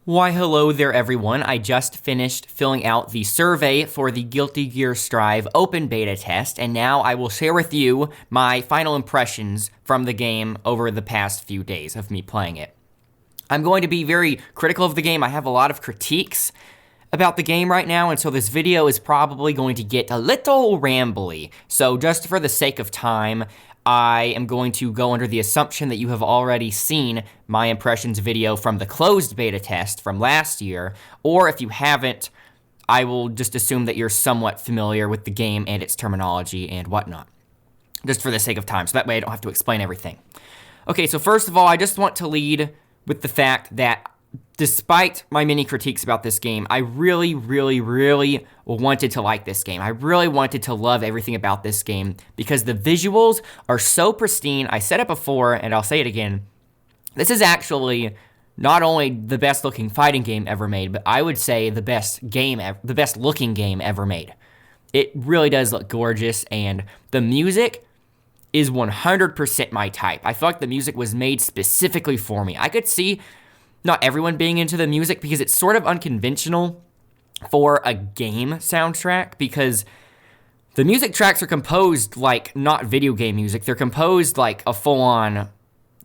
Why, hello there, everyone. I just finished filling out the survey for the Guilty Gear Strive open beta test, and now I will share with you my final impressions from the game over the past few days of me playing it. I'm going to be very critical of the game. I have a lot of critiques about the game right now, and so this video is probably going to get a little rambly. So just for the sake of time, I am going to go under the assumption that you have already seen my impressions video from the closed beta test from last year, or if you haven't, I will just assume that you're somewhat familiar with the game and its terminology and whatnot, just for the sake of time, so that way I don't have to explain everything. Okay, so first of all, I just want to lead with the fact that despite my many critiques about this game, I really wanted to like this game. I really wanted to love everything about this game because the visuals are so pristine. I said it before, and I'll say it again. This is actually not only the best looking fighting game ever made, but I would say the best looking game ever made. It really does look gorgeous, and the music is 100% my type. I feel like the music was made specifically for me. I could see not everyone being into the music because it's sort of unconventional for a game soundtrack because the music tracks are composed like not video game music. They're composed like a full-on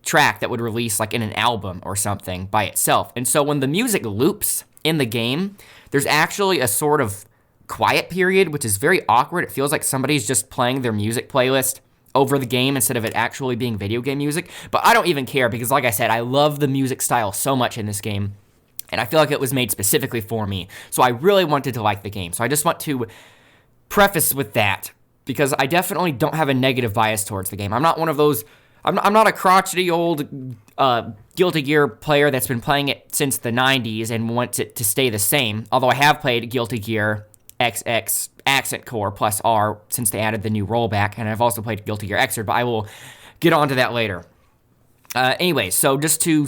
track that would release like in an album or something by itself. And so when the music loops in the game, there's actually a sort of quiet period, which is very awkward. It feels like somebody's just playing their music playlist over the game instead of it actually being video game music. But I don't even care because, like I said, I love the music style so much in this game, and I feel like it was made specifically for me. So I really wanted to like the game. So I just want to preface with that because I definitely don't have a negative bias towards the game. I'm not one of those, I'm not a crotchety old Guilty Gear player that's been playing it since the 90s and wants it to stay the same, although I have played Guilty Gear XX Accent Core plus R since they added the new rollback, and I've also played Guilty Gear Xrd, but I will get onto that later. Anyway, so just to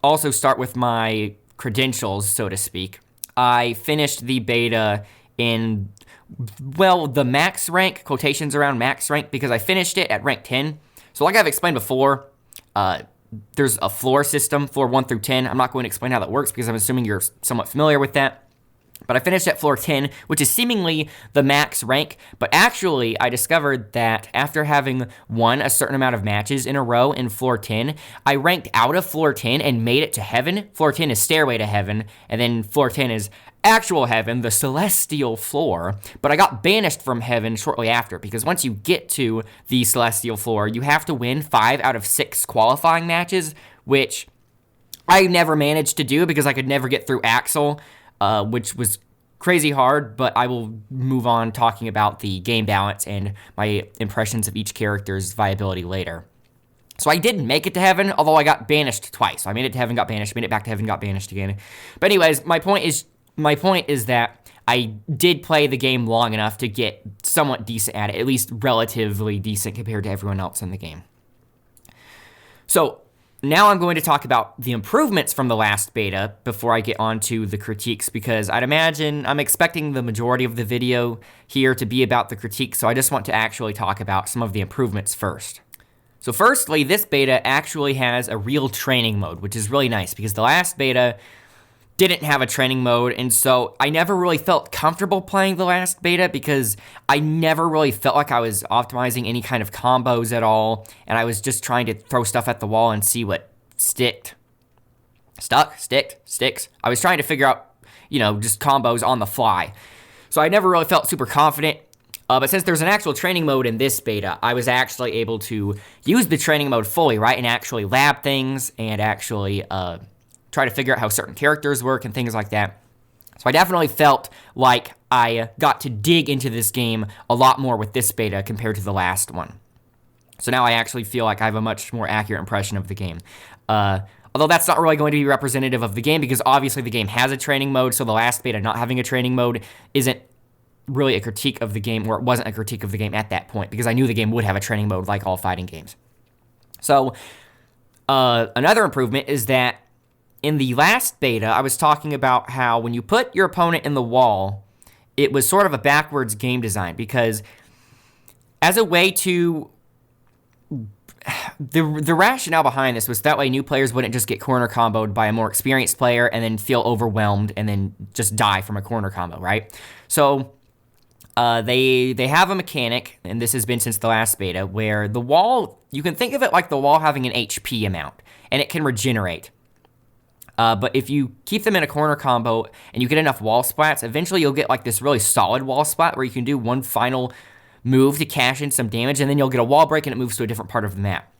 also start with my credentials, so to speak, I finished the beta in, well, the max rank, quotations around max rank, because I finished it at rank 10. So like I've explained before, there's a floor system, floor 1 through 10. I'm not going to explain how that works because I'm assuming you're somewhat familiar with that. But I finished at floor 10, which is seemingly the max rank. But actually, I discovered that after having won a certain amount of matches in a row in floor 10, I ranked out of floor 10 and made it to heaven. Floor 10 is Stairway to Heaven, and then floor 10 is actual heaven, the celestial floor. But I got banished from heaven shortly after, because once you get to the celestial floor, you have to win 5 out of 6 qualifying matches, which I never managed to do because I could never get through Axel, which was crazy hard, but I will move on talking about the game balance and my impressions of each character's viability later. So I didn't make it to heaven, although I got banished twice. So I made it to heaven, got banished, made it back to heaven, got banished again. But anyways, my point is that I did play the game long enough to get somewhat decent at it, at least relatively decent compared to everyone else in the game. So now I'm going to talk about the improvements from the last beta before I get on to the critiques, because I'd imagine I'm expecting the majority of the video here to be about the critiques, so I just want to actually talk about some of the improvements first. So firstly, this beta actually has a real training mode, which is really nice, because the last beta didn't have a training mode, and so I never really felt comfortable playing the last beta because I never really felt like I was optimizing any kind of combos at all, and I was just trying to throw stuff at the wall and see what sticks. I was trying to figure out, just combos on the fly. So I never really felt super confident, but since there's an actual training mode in this beta, I was actually able to use the training mode fully, right, and actually lab things and actually try to figure out how certain characters work and things like that. So I definitely felt like I got to dig into this game a lot more with this beta compared to the last one. So now I actually feel like I have a much more accurate impression of the game. Although that's not really going to be representative of the game because obviously the game has a training mode, so the last beta not having a training mode isn't really a critique of the game, or it wasn't a critique of the game at that point because I knew the game would have a training mode like all fighting games. So another improvement is that in the last beta, I was talking about how when you put your opponent in the wall, it was sort of a backwards game design because as a way to the rationale behind this was that way new players wouldn't just get corner comboed by a more experienced player and then feel overwhelmed and then just die from a corner combo, right? So they have a mechanic, and this has been since the last beta, where the wall, you can think of it like the wall having an HP amount, and it can regenerate. But if you keep them in a corner combo and you get enough wall splats, eventually you'll get like this really solid wall splat where you can do one final move to cash in some damage, and then you'll get a wall break and it moves to a different part of the map.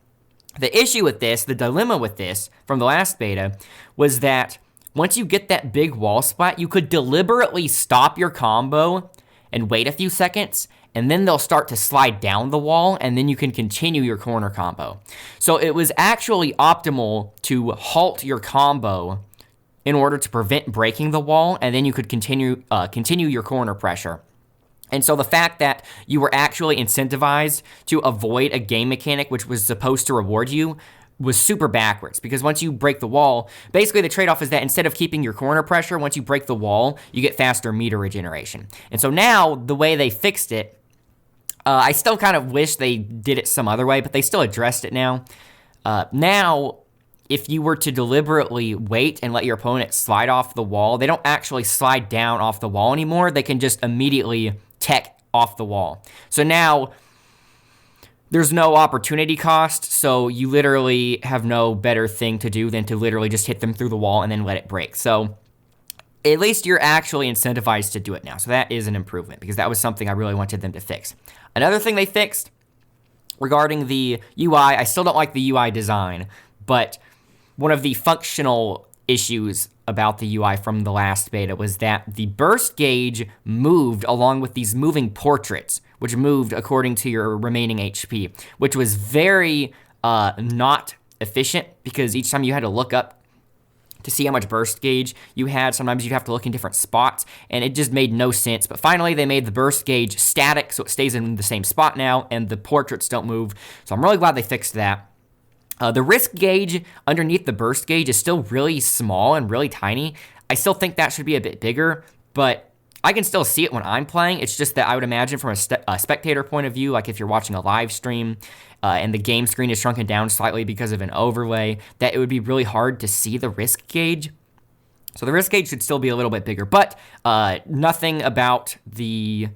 The issue with this, the dilemma with this from the last beta, was that once you get that big wall splat, you could deliberately stop your combo and wait a few seconds, and then they'll start to slide down the wall, and then you can continue your corner combo. So it was actually optimal to halt your combo in order to prevent breaking the wall, and then you could continue your corner pressure. And so the fact that you were actually incentivized to avoid a game mechanic which was supposed to reward you was super backwards, because once you break the wall, basically the trade-off is that instead of keeping your corner pressure, once you break the wall, you get faster meter regeneration. And so now, the way they fixed it, I still kind of wish they did it some other way, but they still addressed it now. Now, if you were to deliberately wait and let your opponent slide off the wall, they don't actually slide down off the wall anymore. They can just immediately tech off the wall. So now, there's no opportunity cost, so you literally have no better thing to do than to literally just hit them through the wall and then let it break. So at least you're actually incentivized to do it now. So that is an improvement, because that was something I really wanted them to fix. Another thing they fixed regarding the UI, I still don't like the UI design, but one of the functional issues about the UI from the last beta was that the burst gauge moved along with these moving portraits, which moved according to your remaining HP, which was very not efficient, because each time you had to look up to see how much burst gauge you had, sometimes you'd have to look in different spots, and it just made no sense. But finally, they made the burst gauge static, so it stays in the same spot now, and the portraits don't move. So I'm really glad they fixed that. The risk gauge underneath the burst gauge is still really small and really tiny. I still think that should be a bit bigger, but I can still see it when I'm playing. It's just that I would imagine from a spectator point of view, like if you're watching a live stream and the game screen is shrunken down slightly because of an overlay, that it would be really hard to see the risk gauge. So the risk gauge should still be a little bit bigger, but nothing about the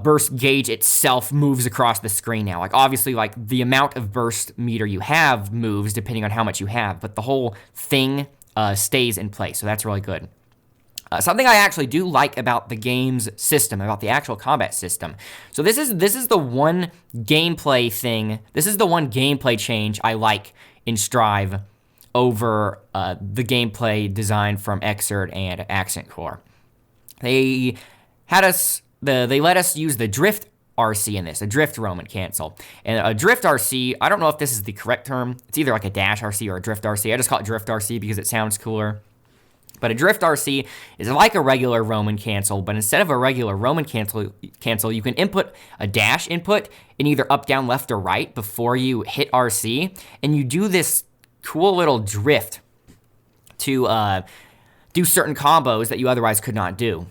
burst gauge itself moves across the screen now. Like, obviously, like, the amount of burst meter you have moves depending on how much you have, but the whole thing stays in place, so that's really good. Something I actually do like about the game's system, about the actual combat system. So this is the one gameplay thing, this is the one gameplay change I like in Strive over the gameplay design from Xrd and Accent Core. They let us use the Drift RC in this, a Drift Roman cancel. And a Drift RC, I don't know if this is the correct term. It's either like a Dash RC or a Drift RC. I just call it Drift RC because it sounds cooler. But a Drift RC is like a regular Roman cancel, but instead of a regular Roman cancel, you can input a dash input in either up, down, left, or right before you hit RC, and you do this cool little drift to do certain combos that you otherwise could not do.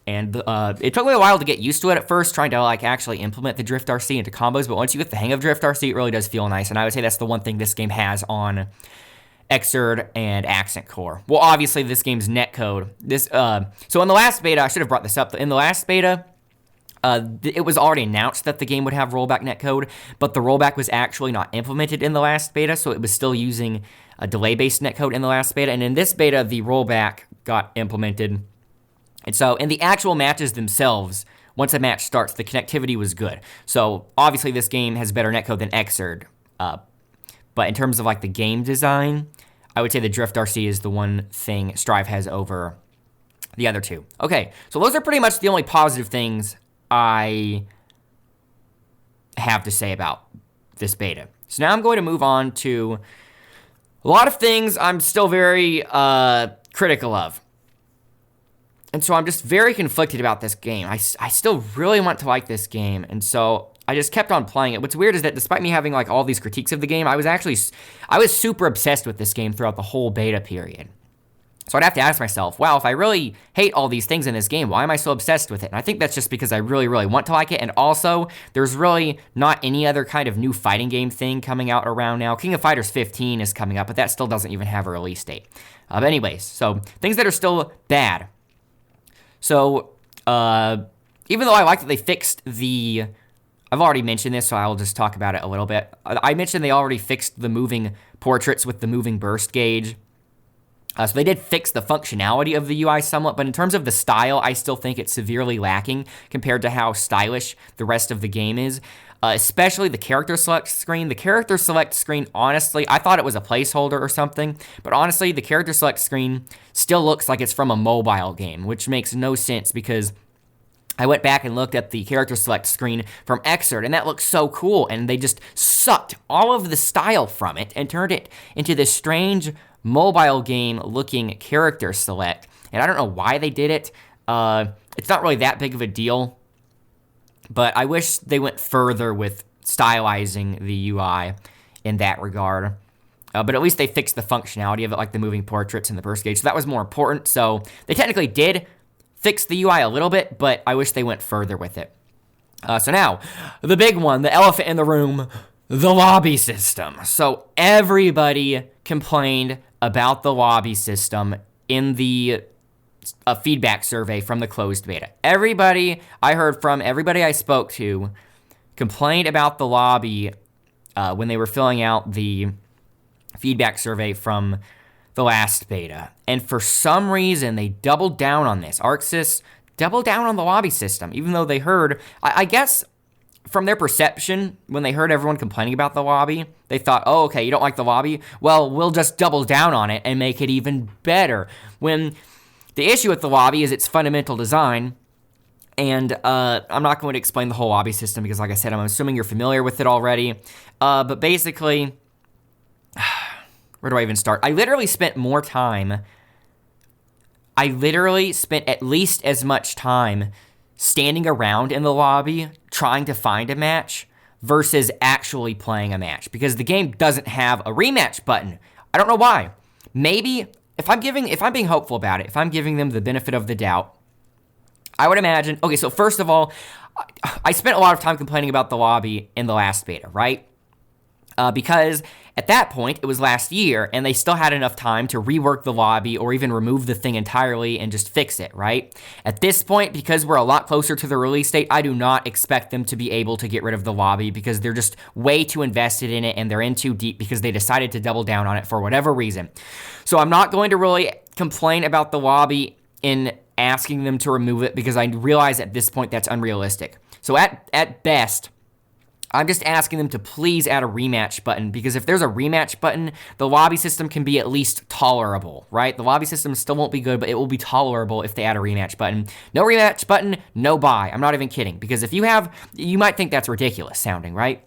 And it took me a while to get used to it at first, trying to like actually implement the Drift RC into combos, but once you get the hang of Drift RC, it really does feel nice, and I would say that's the one thing this game has on Xrd and Accent Core. Well, obviously, this game's netcode. So in the last beta, I should have brought this up. In the last beta, it was already announced that the game would have rollback netcode, but the rollback was actually not implemented in the last beta, so it was still using a delay-based netcode in the last beta. And in this beta, the rollback got implemented. And so in the actual matches themselves, once a match starts, the connectivity was good. So obviously, this game has better netcode than Xrd. But in terms of like the game design, I would say the Drift RC is the one thing Strive has over the other two. Okay, so those are pretty much the only positive things I have to say about this beta. So now I'm going to move on to a lot of things I'm still very critical of. And so I'm just very conflicted about this game. I still really want to like this game, and so I just kept on playing it. What's weird is that despite me having like all these critiques of the game, I was super obsessed with this game throughout the whole beta period. So I'd have to ask myself, wow, if I really hate all these things in this game, why am I so obsessed with it? And I think that's just because I really, really want to like it. And also, there's really not any other kind of new fighting game thing coming out around now. King of Fighters 15 is coming up, but that still doesn't even have a release date. But anyways, so things that are still bad. So, even though I like that they fixed the... I've already mentioned this, so I'll just talk about it a little bit. I mentioned they already fixed the moving portraits with the moving burst gauge. So they did fix the functionality of the UI somewhat, but in terms of the style, I still think it's severely lacking compared to how stylish the rest of the game is, especially the character select screen. The character select screen, honestly, I thought it was a placeholder or something, but honestly, the character select screen still looks like it's from a mobile game, which makes no sense because I went back and looked at the character select screen from Xrd, and that looks so cool, and they just sucked all of the style from it and turned it into this strange mobile game looking character select. And I don't know why they did it. It's not really that big of a deal, but I wish they went further with stylizing the UI in that regard. But at least they fixed the functionality of it, like the moving portraits and the burst gauge. So that was more important. So they technically did fix the UI a little bit, but I wish they went further with it. So now, the big one, the elephant in the room, the lobby system. So everybody complained about the lobby system in the feedback survey from the closed beta. Everybody I heard from, everybody I spoke to, complained about the lobby when they were filling out the feedback survey from the last beta. And for some reason, they doubled down on this. ArcSys doubled down on the lobby system, even though they heard, I guess, from their perception, when they heard everyone complaining about the lobby, they thought, oh, okay, you don't like the lobby? Well, we'll just double down on it and make it even better. When the issue with the lobby is its fundamental design, and I'm not going to explain the whole lobby system because, like I said, I'm assuming you're familiar with it already. But basically, where do I even start? I literally spent at least as much time standing around in the lobby trying to find a match versus actually playing a match, because the game doesn't have a rematch button. I don't know why. Maybe if I'm being hopeful about it, if I'm giving them the benefit of the doubt, I would imagine, okay, so first of all, I spent a lot of time complaining about the lobby in the last beta, right? Because at that point, it was last year, and they still had enough time to rework the lobby or even remove the thing entirely and just fix it, right? At this point, because we're a lot closer to the release date, I do not expect them to be able to get rid of the lobby because they're just way too invested in it and they're in too deep because they decided to double down on it for whatever reason. So I'm not going to really complain about the lobby in asking them to remove it because I realize at this point that's unrealistic. So at best, I'm just asking them to please add a rematch button, because if there's a rematch button, the lobby system can be at least tolerable, right? The lobby system still won't be good, but it will be tolerable if they add a rematch button. No rematch button, no buy. I'm not even kidding, because if you might think that's ridiculous sounding, right?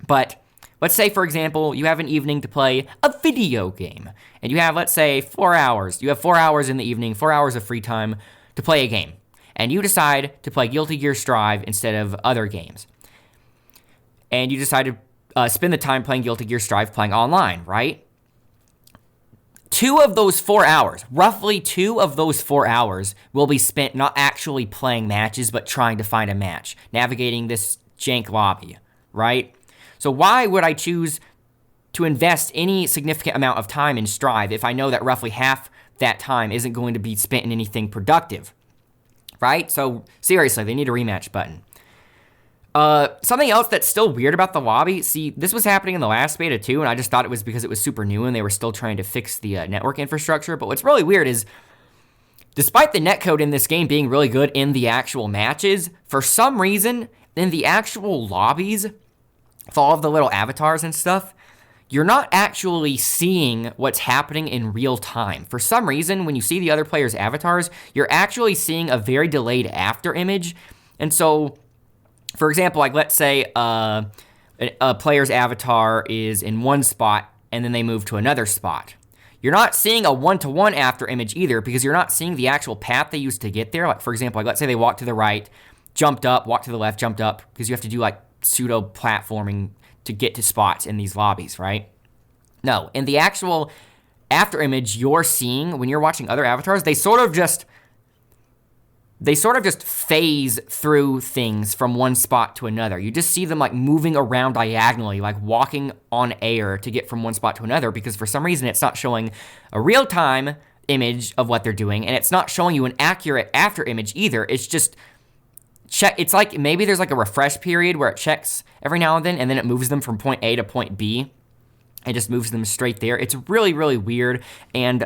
But let's say, for example, you have an evening to play a video game, and you have, let's say, 4 hours. You have 4 hours in the evening, 4 hours of free time to play a game, and you decide to play Guilty Gear Strive instead of other games. And you decide to spend the time playing Guilty Gear Strive playing online, right? 2 of those 4 hours, roughly 2 of those 4 hours will be spent not actually playing matches, but trying to find a match, navigating this jank lobby, right? So why would I choose to invest any significant amount of time in Strive if I know that roughly half that time isn't going to be spent in anything productive, right? So seriously, they need a rematch button. Something else that's still weird about the lobby, see, this was happening in the last beta too, and I just thought it was because it was super new and they were still trying to fix the network infrastructure, but what's really weird is, despite the netcode in this game being really good in the actual matches, for some reason, in the actual lobbies, with all of the little avatars and stuff, you're not actually seeing what's happening in real time. For some reason, when you see the other players' avatars, you're actually seeing a very delayed after image, and so, for example, like let's say a player's avatar is in one spot and then they move to another spot. You're not seeing a one-to-one after image either, because you're not seeing the actual path they used to get there. Like, for example, like let's say they walked to the right, jumped up, walked to the left, jumped up, because you have to do like pseudo platforming to get to spots in these lobbies, right? No, in the actual after image you're seeing when you're watching other avatars, they sort of just phase through things from one spot to another. You just see them like moving around diagonally, like walking on air to get from one spot to another, because for some reason it's not showing a real-time image of what they're doing, and it's not showing you an accurate after image either. It's just it's like maybe there's like a refresh period where it checks every now and then it moves them from point A to point B. It just moves them straight there. It's really, really weird, and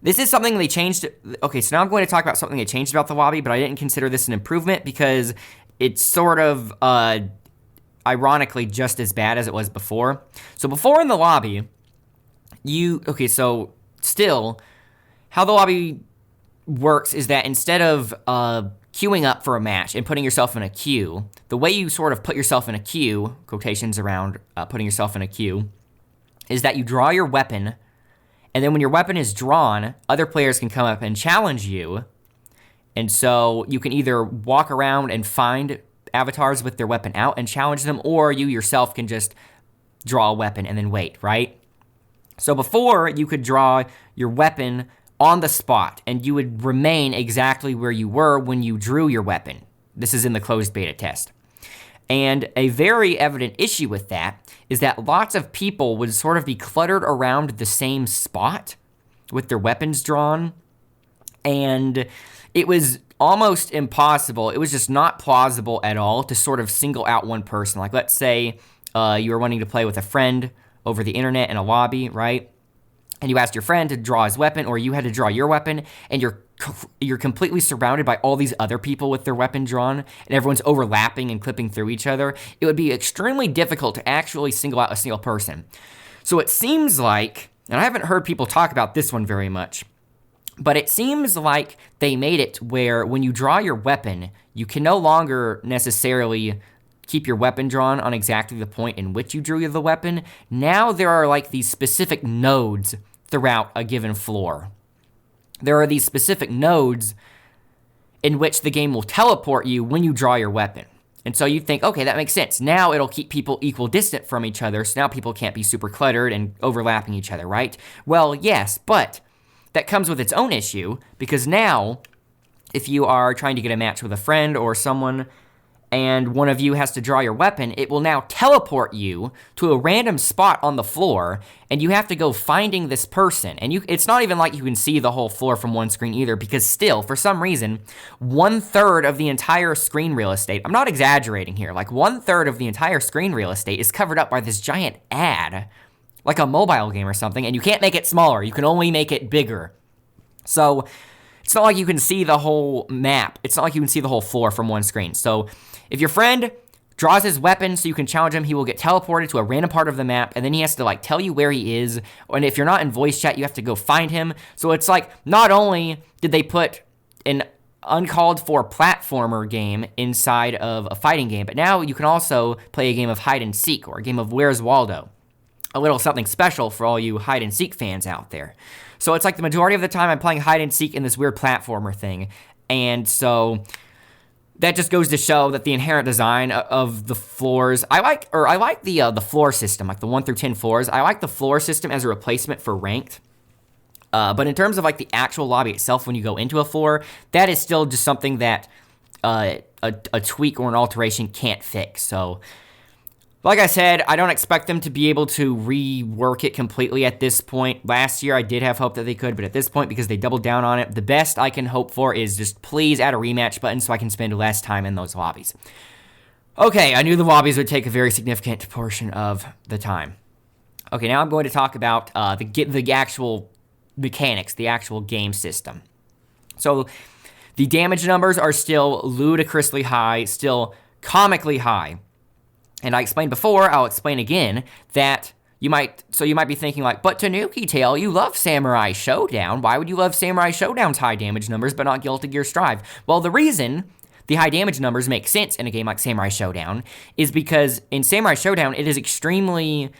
this is something they changed. Okay, so now I'm going to talk about something they changed about the lobby, but I didn't consider this an improvement because it's sort of ironically just as bad as it was before. So before in the lobby, still, how the lobby works is that instead of queuing up for a match and putting yourself in a queue, the way you sort of put yourself in a queue, quotations around putting yourself in a queue, is that you draw your weapon, and then when your weapon is drawn, other players can come up and challenge you. And so you can either walk around and find avatars with their weapon out and challenge them, or you yourself can just draw a weapon and then wait, right? So before, you could draw your weapon on the spot, and you would remain exactly where you were when you drew your weapon. This is in the closed beta test. And a very evident issue with that is that lots of people would sort of be cluttered around the same spot with their weapons drawn, and it was almost impossible. It was just not plausible at all to sort of single out one person. Like, let's say you were wanting to play with a friend over the internet in a lobby, right? And you asked your friend to draw his weapon, or you had to draw your weapon, and you're completely surrounded by all these other people with their weapon drawn, and everyone's overlapping and clipping through each other. It would be extremely difficult to actually single out a single person. So it seems like, and I haven't heard people talk about this one very much, but it seems like they made it where when you draw your weapon, you can no longer necessarily keep your weapon drawn on exactly the point in which you drew the weapon. Now there are like these specific nodes throughout a given floor. There are these specific nodes in which the game will teleport you when you draw your weapon. And so you think, okay, that makes sense. Now it'll keep people equal distant from each other, so now people can't be super cluttered and overlapping each other, right? Well, yes, but that comes with its own issue, because now if you are trying to get a match with a friend or someone, and one of you has to draw your weapon, it will now teleport you to a random spot on the floor, and you have to go finding this person. And it's not even like you can see the whole floor from one screen either, because still, for some reason, 1/3 of the entire screen real estate, I'm not exaggerating here, like 1/3 of the entire screen real estate is covered up by this giant ad, like a mobile game or something, and you can't make it smaller, you can only make it bigger. So it's not like you can see the whole map. It's not like you can see the whole floor from one screen. So if your friend draws his weapon so you can challenge him, he will get teleported to a random part of the map, and then he has to like tell you where he is. And if you're not in voice chat, you have to go find him. So it's like, not only did they put an uncalled for platformer game inside of a fighting game, but now you can also play a game of hide and seek, or a game of Where's Waldo. A little something special for all you hide and seek fans out there. So it's like the majority of the time I'm playing hide and seek in this weird platformer thing. And so that just goes to show that the inherent design of the floors, I like the floor system, like the 1 through 10 floors. I like the floor system as a replacement for ranked. But in terms of like the actual lobby itself, when you go into a floor, that is still just something that a tweak or an alteration can't fix. So, like I said, I don't expect them to be able to rework it completely at this point. Last year, I did have hope that they could, but at this point, because they doubled down on it, the best I can hope for is just please add a rematch button so I can spend less time in those lobbies. Okay, I knew the lobbies would take a very significant portion of the time. Okay, now I'm going to talk about the actual mechanics, the actual game system. So the damage numbers are still ludicrously high, still comically high. And I explained before, I'll explain again, that you might be thinking like, but Tanuki Tail, you love Samurai Showdown. Why would you love Samurai Showdown's high damage numbers but not Guilty Gear Strive? Well, the reason the high damage numbers make sense in a game like Samurai Showdown is because in Samurai Showdown, it is extremely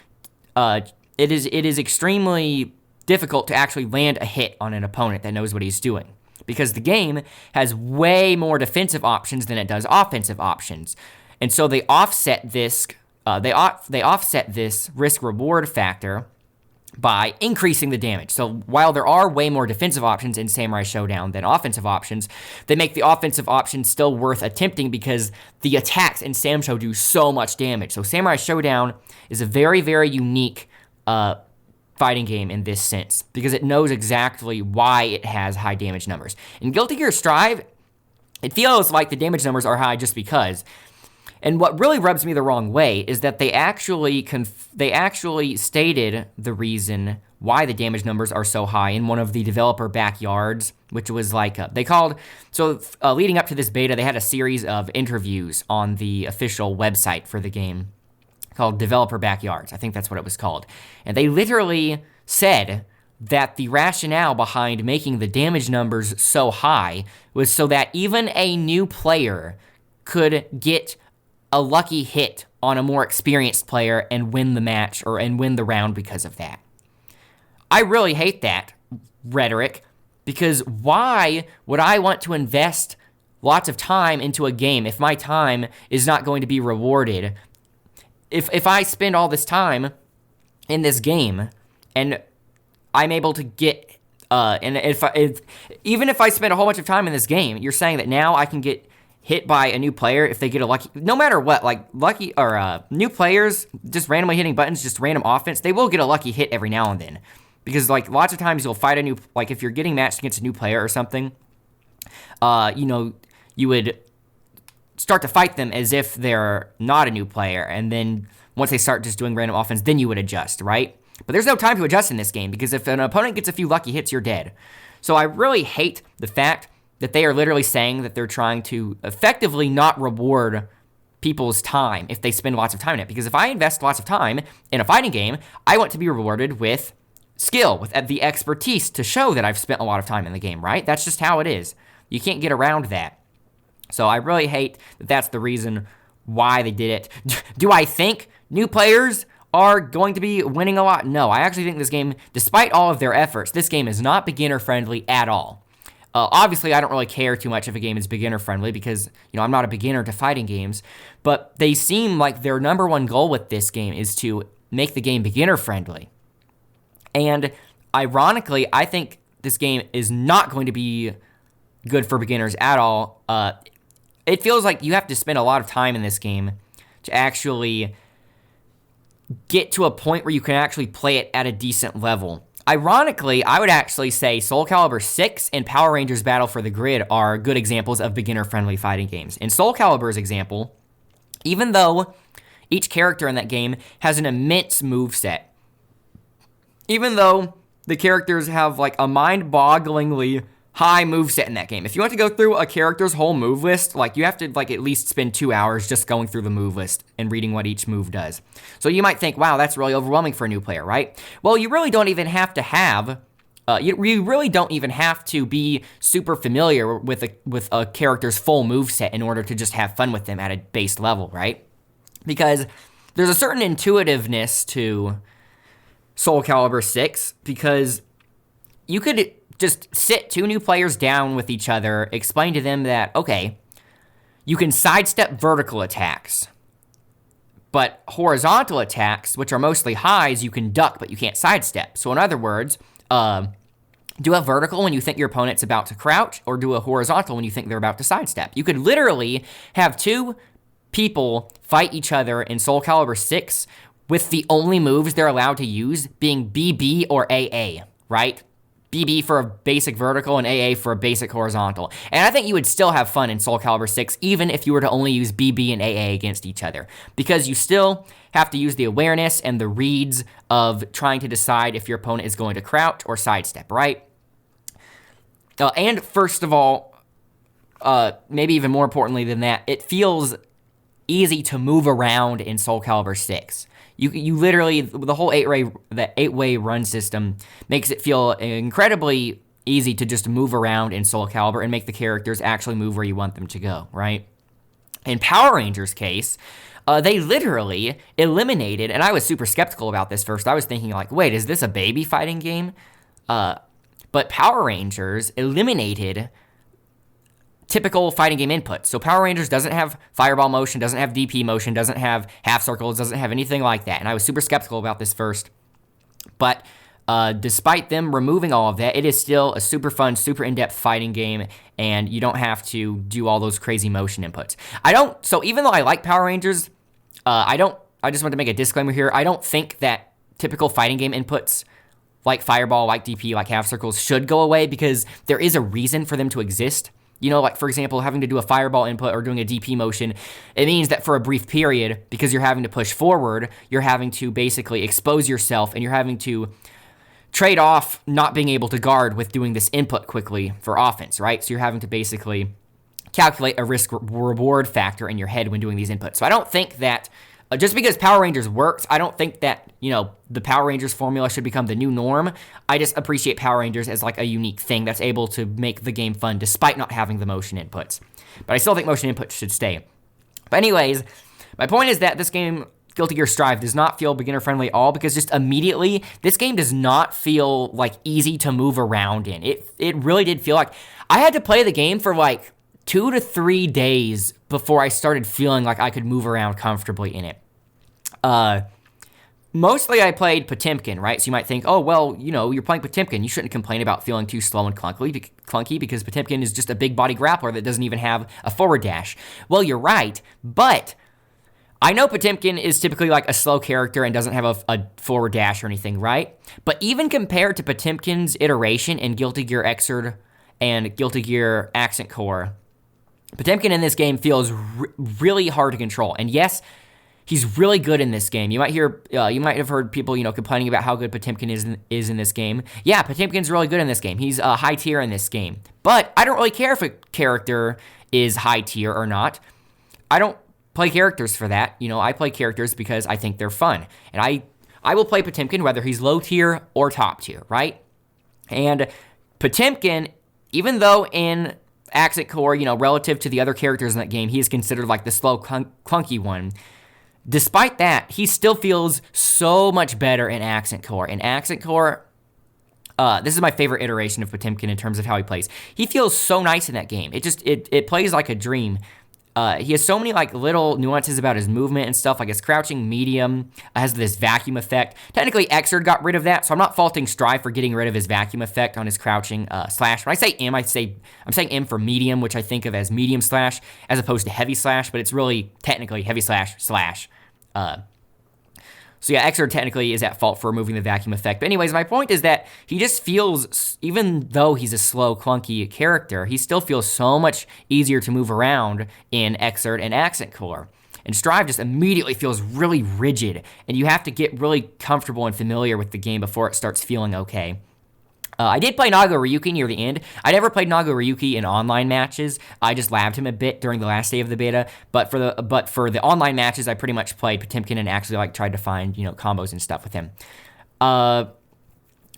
difficult to actually land a hit on an opponent that knows what he's doing, because the game has way more defensive options than it does offensive options. And so they offset this risk-reward factor by increasing the damage. So while there are way more defensive options in Samurai Showdown than offensive options, they make the offensive options still worth attempting because the attacks in Samsho do so much damage. So Samurai Showdown is a very, very unique fighting game in this sense because it knows exactly why it has high damage numbers. In Guilty Gear Strive, it feels like the damage numbers are high just because. And what really rubs me the wrong way is that they actually stated the reason why the damage numbers are so high in one of the developer backyards, which was like leading up to this beta, they had a series of interviews on the official website for the game called Developer Backyards. I think that's what it was called. And they literally said that the rationale behind making the damage numbers so high was so that even a new player could get a lucky hit on a more experienced player and win the match and win the round because of that. I really hate that rhetoric because why would I want to invest lots of time into a game if my time is not going to be rewarded? If I spend all this time in this game and I'm able to get even if I spend a whole bunch of time in this game, you're saying that now I can get hit by a new player if they get a lucky, no matter what, like lucky or new players just randomly hitting buttons, just random offense, they will get a lucky hit every now and then. Because like lots of times you'll fight a new, like if you're getting matched against a new player or something, you would start to fight them as if they're not a new player. And then once they start just doing random offense, then you would adjust, right? But there's no time to adjust in this game because if an opponent gets a few lucky hits, you're dead. So I really hate the fact that they are literally saying that they're trying to effectively not reward people's time if they spend lots of time in it. Because if I invest lots of time in a fighting game, I want to be rewarded with skill, with the expertise to show that I've spent a lot of time in the game, right? That's just how it is. You can't get around that. So I really hate that that's the reason why they did it. Do I think new players are going to be winning a lot? No, I actually think this game, despite all of their efforts, this game is not beginner-friendly at all. Obviously, I don't really care too much if a game is beginner-friendly because, I'm not a beginner to fighting games, but they seem like their number one goal with this game is to make the game beginner-friendly. And ironically, I think this game is not going to be good for beginners at all. It feels like you have to spend a lot of time in this game to actually get to a point where you can actually play it at a decent level. Ironically, I would actually say Soul Calibur 6 and Power Rangers Battle for the Grid are good examples of beginner-friendly fighting games. In Soul Calibur's example, even though each character in that game has an immense moveset, even though the characters have like a mind-bogglingly high moveset in that game. If you want to go through a character's whole move list, like you have to like at least spend 2 hours just going through the move list and reading what each move does. So you might think, wow, that's really overwhelming for a new player, right? Well, you really don't even have to have, you really don't even have to be super familiar with a character's full moveset in order to just have fun with them at a base level, right? Because there's a certain intuitiveness to Soul Calibur 6 because you could just sit 2 new players down with each other, explain to them that, okay, you can sidestep vertical attacks, but horizontal attacks, which are mostly highs, you can duck, but you can't sidestep. So in other words, do a vertical when you think your opponent's about to crouch, or do a horizontal when you think they're about to sidestep. You could literally have 2 people fight each other in Soul Calibur 6 with the only moves they're allowed to use being BB or AA, right? BB for a basic vertical and AA for a basic horizontal. And I think you would still have fun in Soul Calibur 6 even if you were to only use BB and AA against each other. Because you still have to use the awareness and the reads of trying to decide if your opponent is going to crouch or sidestep, right? And first of all, maybe even more importantly than that, it feels easy to move around in Soul Calibur 6. You literally, the whole 8-way run system makes it feel incredibly easy to just move around in Soul Calibur and make the characters actually move where you want them to go, right? In Power Rangers' case, they literally eliminated, and I was super skeptical about this first. I was thinking like, wait, is this a baby fighting game? But Power Rangers eliminated typical fighting game inputs. So Power Rangers doesn't have fireball motion, doesn't have DP motion, doesn't have half circles, doesn't have anything like that. And I was super skeptical about this first. But despite them removing all of that, it is still a super fun, super in-depth fighting game, and you don't have to do all those crazy motion inputs. So even though I like Power Rangers, I just want to make a disclaimer here. I don't think that typical fighting game inputs like Fireball, like DP, like half circles should go away, because there is a reason for them to exist. You know, like, for example, having to do a Fireball input or doing a DP motion, it means that for a brief period, because you're having to push forward, you're having to basically expose yourself, and you're having to trade off not being able to guard with doing this input quickly for offense, right? So you're having to basically calculate a risk-reward factor in your head when doing these inputs. So I don't think that just because Power Rangers works, I don't think that, the Power Rangers formula should become the new norm. I just appreciate Power Rangers as like a unique thing that's able to make the game fun despite not having the motion inputs. But I still think motion inputs should stay. But anyways, my point is that this game, Guilty Gear Strive, does not feel beginner-friendly at all, because just immediately, this game does not feel like easy to move around in. It really did feel like I had to play the game for like 2 to 3 days before I started feeling like I could move around comfortably in it. Mostly I played Potemkin, right? So you might think, oh, well, you're playing Potemkin. You shouldn't complain about feeling too slow and clunky because Potemkin is just a big body grappler that doesn't even have a forward dash. Well, you're right, but I know Potemkin is typically like a slow character and doesn't have a forward dash or anything, right? But even compared to Potemkin's iteration in Guilty Gear Xrd and Guilty Gear Accent Core, Potemkin in this game feels really hard to control. And yes, he's really good in this game. You might have heard people, complaining about how good Potemkin is in this game. Yeah, Potemkin's really good in this game. He's high tier in this game. But I don't really care if a character is high tier or not. I don't play characters for that. I play characters because I think they're fun. And I will play Potemkin whether he's low tier or top tier, right? And Potemkin, even though in Accent Core, relative to the other characters in that game, he is considered like the slow, clunky one. Despite that, he still feels so much better in Accent Core. In Accent Core, this is my favorite iteration of Potemkin in terms of how he plays. He feels so nice in that game. It plays like a dream. He has so many like little nuances about his movement and stuff, like his crouching medium has this vacuum effect. Technically, Xrd got rid of that, so I'm not faulting Strive for getting rid of his vacuum effect on his crouching slash. When I say M, I'm saying M for medium, which I think of as medium slash as opposed to heavy slash, but it's really technically heavy slash. So yeah, Xrd technically is at fault for removing the vacuum effect. But anyways, my point is that he just feels, even though he's a slow, clunky character, he still feels so much easier to move around in Xrd and Accent Core. And Strive just immediately feels really rigid, and you have to get really comfortable and familiar with the game before it starts feeling okay. I did play Nago Ryuki near the end. I never played Nago Ryuki in online matches. I just labbed him a bit during the last day of the beta. But for the online matches, I pretty much played Potemkin and actually tried to find combos and stuff with him.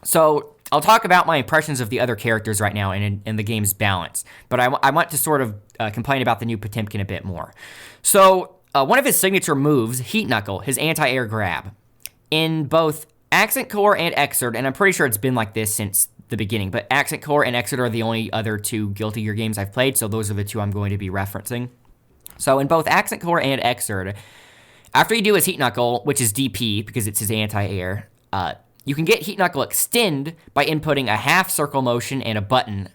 So I'll talk about my impressions of the other characters right now and the game's balance. But I want to sort of complain about the new Potemkin a bit more. So one of his signature moves, Heat Knuckle, his anti-air grab, in both Accent Core and Xrd, and I'm pretty sure it's been like this since the beginning, but Accent Core and Xrd are the only other two Guilty Gear games I've played, so those are the two I'm going to be referencing. So in both Accent Core and Xrd, after you do his Heat Knuckle, which is DP because it's his anti-air, you can get Heat Knuckle Extend by inputting a half circle motion and a button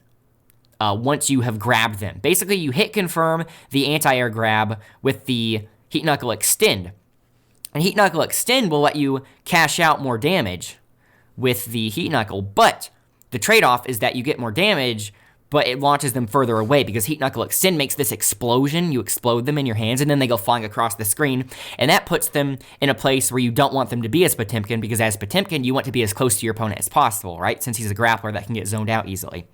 once you have grabbed them. Basically, you hit confirm the anti-air grab with the Heat Knuckle Extend. And Heat Knuckle Extend will let you cash out more damage with the Heat Knuckle, but the trade-off is that you get more damage, but it launches them further away because Heat Knuckle Extend makes this explosion. You explode them in your hands, and then they go flying across the screen, and that puts them in a place where you don't want them to be as Potemkin, because as Potemkin, you want to be as close to your opponent as possible, right? Since he's a grappler that can get zoned out easily.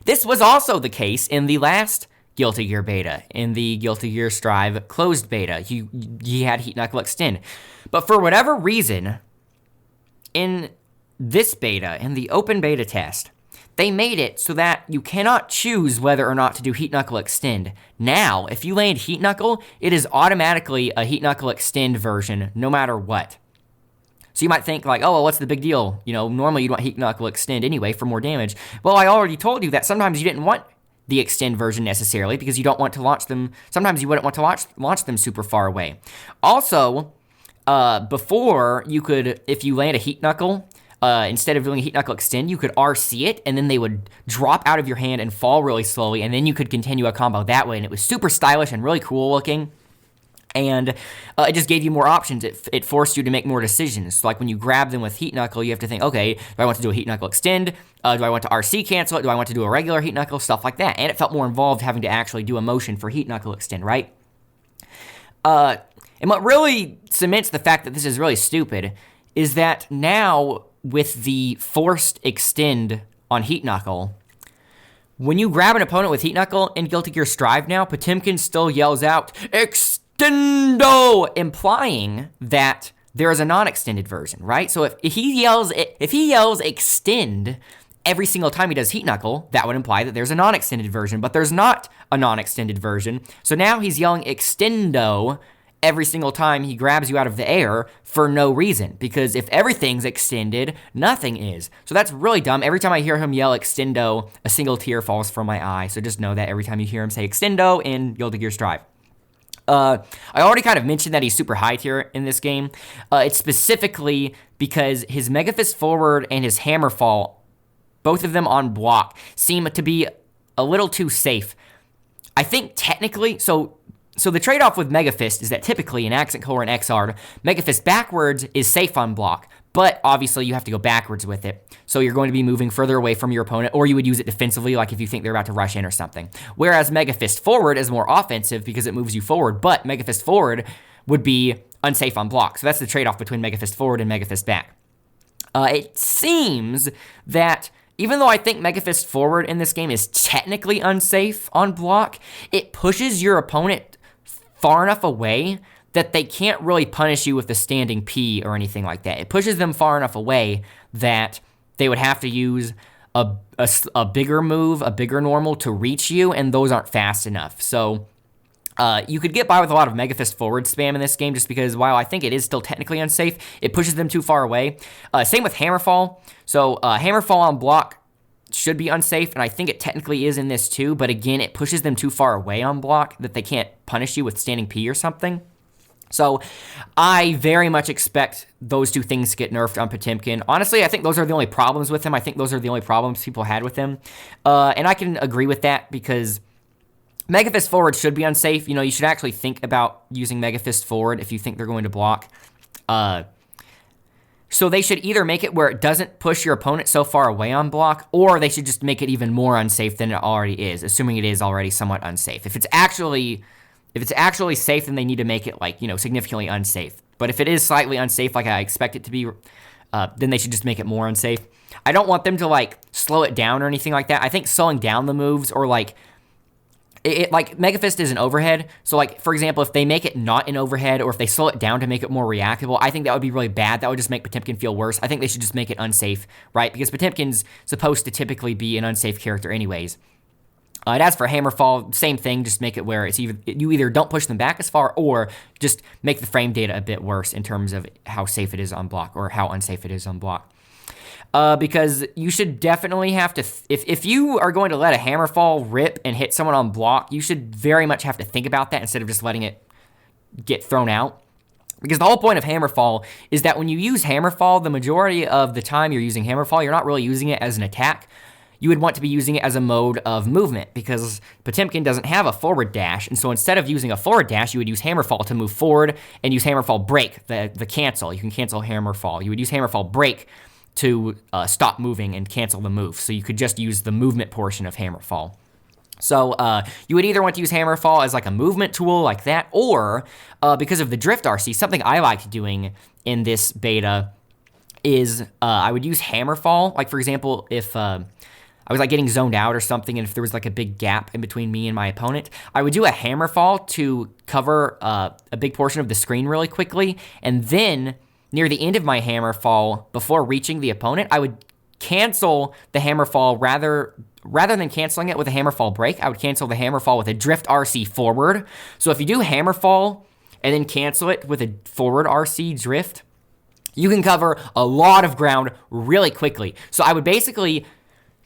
This was also the case in the last Guilty Gear beta. In the Guilty Gear Strive closed beta, he had Heat Knuckle Extend. But for whatever reason, in this beta, in the open beta test, they made it so that you cannot choose whether or not to do Heat Knuckle Extend. Now, if you land Heat Knuckle, it is automatically a Heat Knuckle Extend version, no matter what. So you might think like, oh, well, what's the big deal? Normally you'd want Heat Knuckle Extend anyway for more damage. Well, I already told you that sometimes you didn't want the Extend version necessarily because you don't want to launch them. Sometimes you wouldn't want to launch them super far away. Also, before, you could, if you land a Heat Knuckle, instead of doing a Heat Knuckle extend, you could RC it, and then they would drop out of your hand and fall really slowly, and then you could continue a combo that way, and it was super stylish and really cool looking. And it just gave you more options. It forced you to make more decisions. So like when you grab them with Heat Knuckle, you have to think, okay, do I want to do a Heat Knuckle extend? Do I want to RC cancel it? Do I want to do a regular Heat Knuckle? Stuff like that. And it felt more involved having to actually do a motion for Heat Knuckle extend, right? And what really cements the fact that this is really stupid is that now with the forced extend on Heat Knuckle, when you grab an opponent with Heat Knuckle in Guilty Gear Strive now, Potemkin still yells out, Extendo, implying that there is a non-extended version, right? So if he yells extend every single time he does Heat Knuckle, that would imply that there's a non-extended version, but there's not a non-extended version. So now he's yelling extendo every single time he grabs you out of the air for no reason, because if everything's extended, nothing is. So that's really dumb. Every time I hear him yell extendo, a single tear falls from my eye. So just know that every time you hear him say extendo in Guilty Gear Strive. I already kind of mentioned that he's super high tier in this game. It's specifically because his Mega Fist forward and his Hammer Fall, both of them on block, seem to be a little too safe. I think technically, so the trade-off with Mega Fist is that typically in Accent Core and Xrd, Mega Fist backwards is safe on block, but obviously you have to go backwards with it. So you're going to be moving further away from your opponent, or you would use it defensively, like if you think they're about to rush in or something. Whereas Mega Fist forward is more offensive because it moves you forward, but Mega Fist forward would be unsafe on block. So that's the trade-off between Mega Fist forward and Mega Fist back. It seems that even though I think Mega Fist forward in this game is technically unsafe on block, it pushes your opponent far enough away that they can't really punish you with the standing P or anything like that. It pushes them far enough away that they would have to use a bigger move, a bigger normal to reach you, and those aren't fast enough. So you could get by with a lot of Mega Fist forward spam in this game just because while I think it is still technically unsafe, it pushes them too far away. Same with Hammerfall. So Hammerfall on block should be unsafe, and I think it technically is in this too, but again, it pushes them too far away on block that they can't punish you with standing P or something. So I very much expect those two things to get nerfed on Potemkin. Honestly, I think those are the only problems with him. I think those are the only problems people had with him. And I can agree with that because Mega Fist forward should be unsafe. You know, you should actually think about using Mega Fist forward if you think they're going to block. So they should either make it where it doesn't push your opponent so far away on block, or they should just make it even more unsafe than it already is, assuming it is already somewhat unsafe. If it's actually safe, then they need to make it like, you know, significantly unsafe. But if it is slightly unsafe, like I expect it to be, then they should just make it more unsafe. I don't want them to like slow it down or anything like that. I think slowing down the moves or like like Mega Fist is an overhead. So like, for example, if they make it not an overhead or if they slow it down to make it more reactable, I think that would be really bad. That would just make Potemkin feel worse. I think they should just make it unsafe, right? Because Potemkin's supposed to typically be an unsafe character anyways. And as for Hammerfall, same thing, just make it where it's you either don't push them back as far or just make the frame data a bit worse in terms of how safe it is on block or how unsafe it is on block. Because you should definitely have to, if you are going to let a Hammerfall rip and hit someone on block, you should very much have to think about that instead of just letting it get thrown out. Because the whole point of Hammerfall is that when you use Hammerfall, the majority of the time you're using Hammerfall, you're not really using it as an attack. You would want to be using it as a mode of movement because Potemkin doesn't have a forward dash. And so instead of using a forward dash, you would use Hammerfall to move forward and use Hammerfall break, the cancel. You can cancel Hammerfall. You would use Hammerfall break to stop moving and cancel the move. So you could just use the movement portion of Hammerfall. So you would either want to use Hammerfall as like a movement tool like that, or because of the Drift RC, something I liked doing in this beta is I would use Hammerfall. Like for example, if I was like getting zoned out or something, and if there was like a big gap in between me and my opponent, I would do a Hammerfall to cover a big portion of the screen really quickly, and then near the end of my Hammerfall, before reaching the opponent, I would cancel the Hammerfall rather than canceling it with a Hammerfall break. I would cancel the Hammerfall with a Drift RC forward. So if you do Hammerfall and then cancel it with a forward RC drift, you can cover a lot of ground really quickly. So I would basically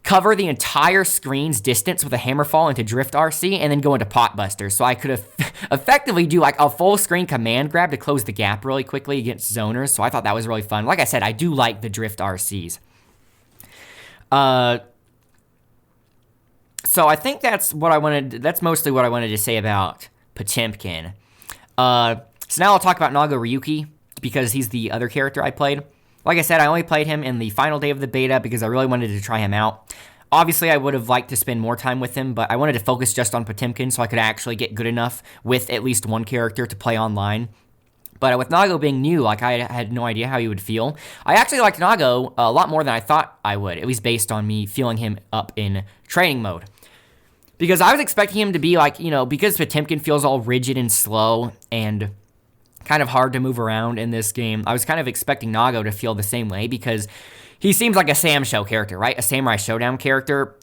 cover the entire screen's distance with a Hammerfall into Drift RC, and then go into Potbuster. So I could effectively do like a full screen command grab to close the gap really quickly against zoners. So I thought that was really fun. Like I said, I do like the Drift RCs. So I think that's mostly what I wanted to say about Potemkin. So now I'll talk about Nagaryuki, because he's the other character I played. Like I said, I only played him in the final day of the beta because I really wanted to try him out. Obviously, I would have liked to spend more time with him, but I wanted to focus just on Potemkin so I could actually get good enough with at least one character to play online. But with Nago being new, like, I had no idea how he would feel. I actually liked Nago a lot more than I thought I would, at least based on me feeling him up in training mode. Because I was expecting him to be like, because Potemkin feels all rigid and slow and kind of hard to move around in this game, I was kind of expecting Nago to feel the same way, because he seems like a Sam Show character, right? A Samurai Showdown character.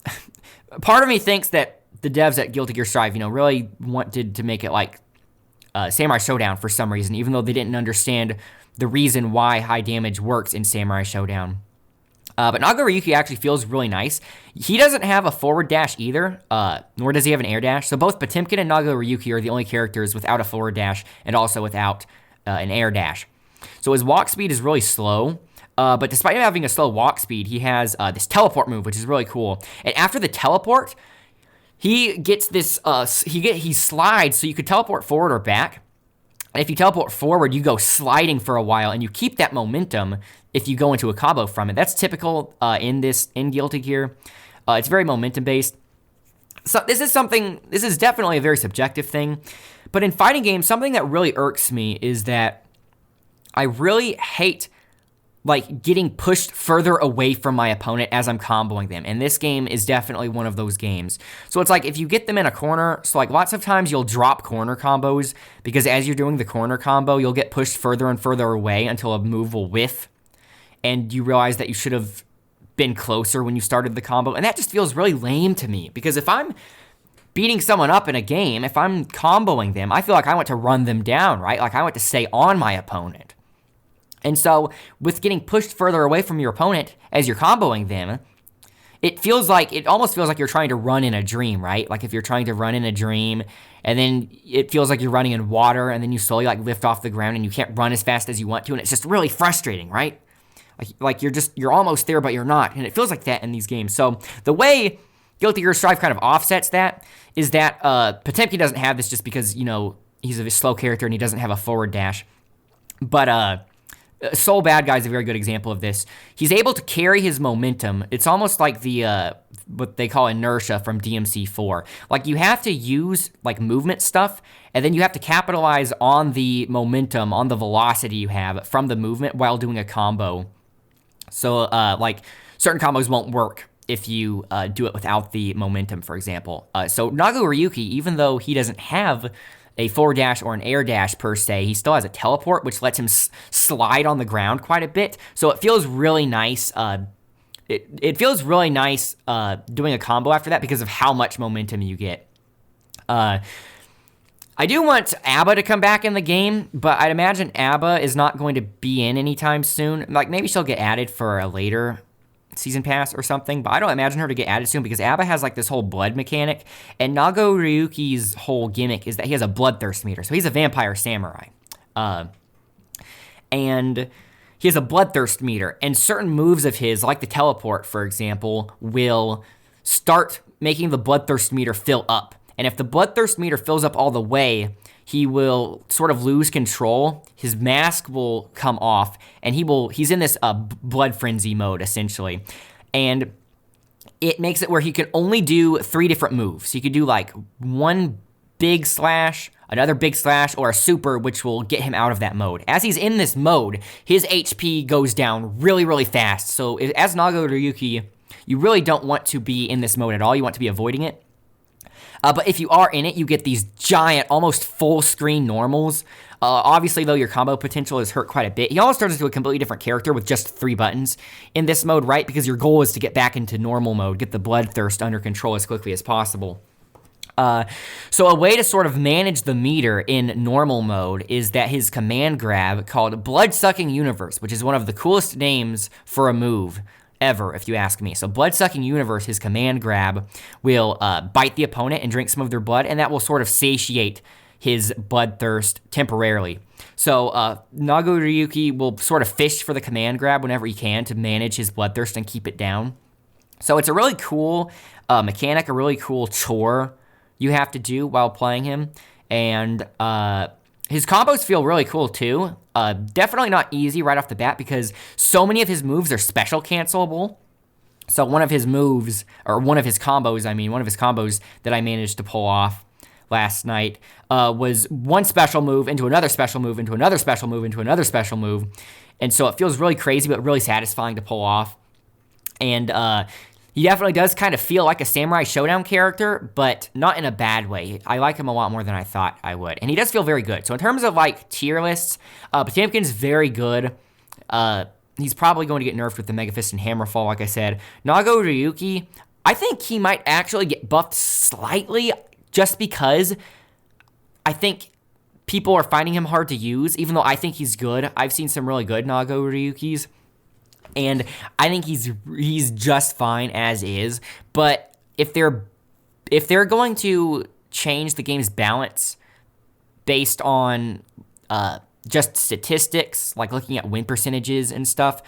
Part of me thinks that the devs at Guilty Gear Strive, really wanted to make it like Samurai Showdown for some reason, even though they didn't understand the reason why high damage works in Samurai Showdown. But Nagaryuki actually feels really nice. He doesn't have a forward dash either, nor does he have an air dash. So both Potemkin and Nagaryuki are the only characters without a forward dash and also without an air dash. So his walk speed is really slow. But despite him having a slow walk speed, he has this teleport move, which is really cool. And after the teleport, he gets this, he slides, so you could teleport forward or back. And if you teleport forward, you go sliding for a while, and you keep that momentum if you go into a combo from it. That's typical in Guilty Gear. It's very momentum-based. So this is definitely a very subjective thing. But in fighting games, something that really irks me is that I really hate getting pushed further away from my opponent as I'm comboing them. And this game is definitely one of those games. So it's like if you get them in a corner, so lots of times you'll drop corner combos, because as you're doing the corner combo, you'll get pushed further and further away until a move will whiff. And you realize that you should have been closer when you started the combo. And that just feels really lame to me, because if I'm beating someone up in a game, if I'm comboing them, I feel like I want to run them down, right? Like I want to stay on my opponent. And so with getting pushed further away from your opponent as you're comboing them, it almost feels like you're trying to run in a dream, right? Like if you're trying to run in a dream, and then it feels like you're running in water, and then you slowly lift off the ground and you can't run as fast as you want to, and it's just really frustrating, right? Like you're almost there, but you're not. And it feels like that in these games. So the way Guilty Gear Strive kind of offsets that is that Potemkin doesn't have this just because, he's a slow character and he doesn't have a forward dash. But Soul Bad Guy is a very good example of this. He's able to carry his momentum. It's almost like the what they call inertia from DMC4. Like you have to use movement stuff, and then you have to capitalize on the momentum, on the velocity you have from the movement while doing a combo. So certain combos won't work if you do it without the momentum, for example. So Nagaryuki, even though he doesn't have a forward dash or an air dash per se, he still has a teleport, which lets him slide on the ground quite a bit. So it feels really nice. It feels really nice doing a combo after that because of how much momentum you get. I do want Abba to come back in the game, but I'd imagine Abba is not going to be in anytime soon. Maybe she'll get added for a later season pass or something, but I don't imagine her to get added soon because Abba has this whole blood mechanic, and Nagaryuki's whole gimmick is that he has a bloodthirst meter, so he's a vampire samurai. And he has a bloodthirst meter, and certain moves of his, like the teleport, for example, will start making the bloodthirst meter fill up. And if the bloodthirst meter fills up all the way, he will sort of lose control. His mask will come off, and he's in this blood frenzy mode, essentially. And it makes it where he can only do 3 different moves. He could do one big slash, another big slash, or a super, which will get him out of that mode. As he's in this mode, his HP goes down really, really fast. So as Nagaryuki, you really don't want to be in this mode at all. You want to be avoiding it. But if you are in it, you get these giant, almost full-screen normals. Obviously, though, your combo potential is hurt quite a bit. He almost turns into a completely different character with just 3 buttons in this mode, right? Because your goal is to get back into normal mode, get the bloodthirst under control as quickly as possible. So a way to sort of manage the meter in normal mode is that his command grab called Blood-Sucking Universe, which is one of the coolest names for a move ever, if you ask me. So Blood-Sucking Universe, his command grab, will bite the opponent and drink some of their blood, and that will sort of satiate his bloodthirst temporarily. So Nagoriyuki will sort of fish for the command grab whenever he can to manage his bloodthirst and keep it down. So it's a really cool mechanic, a really cool chore you have to do while playing him. And his combos feel really cool too. Definitely not easy right off the bat because so many of his moves are special cancelable. So one of his moves, or one of his combos that I managed to pull off last night was one special move into another special move into another special move into another special move. And so it feels really crazy but really satisfying to pull off. And he definitely does kind of feel like a Samurai Showdown character, but not in a bad way. I like him a lot more than I thought I would. And he does feel very good. So in terms of like tier lists, Potemkin's very good. He's probably going to get nerfed with the Mega Fist and Hammerfall, like I said. Nagoriyuki, I think he might actually get buffed slightly just because I think people are finding him hard to use, even though I think he's good. I've seen some really good Nagoriyukis, and I think he's just fine as is. But if they're going to change the game's balance based on just statistics, like looking at win percentages and stuff,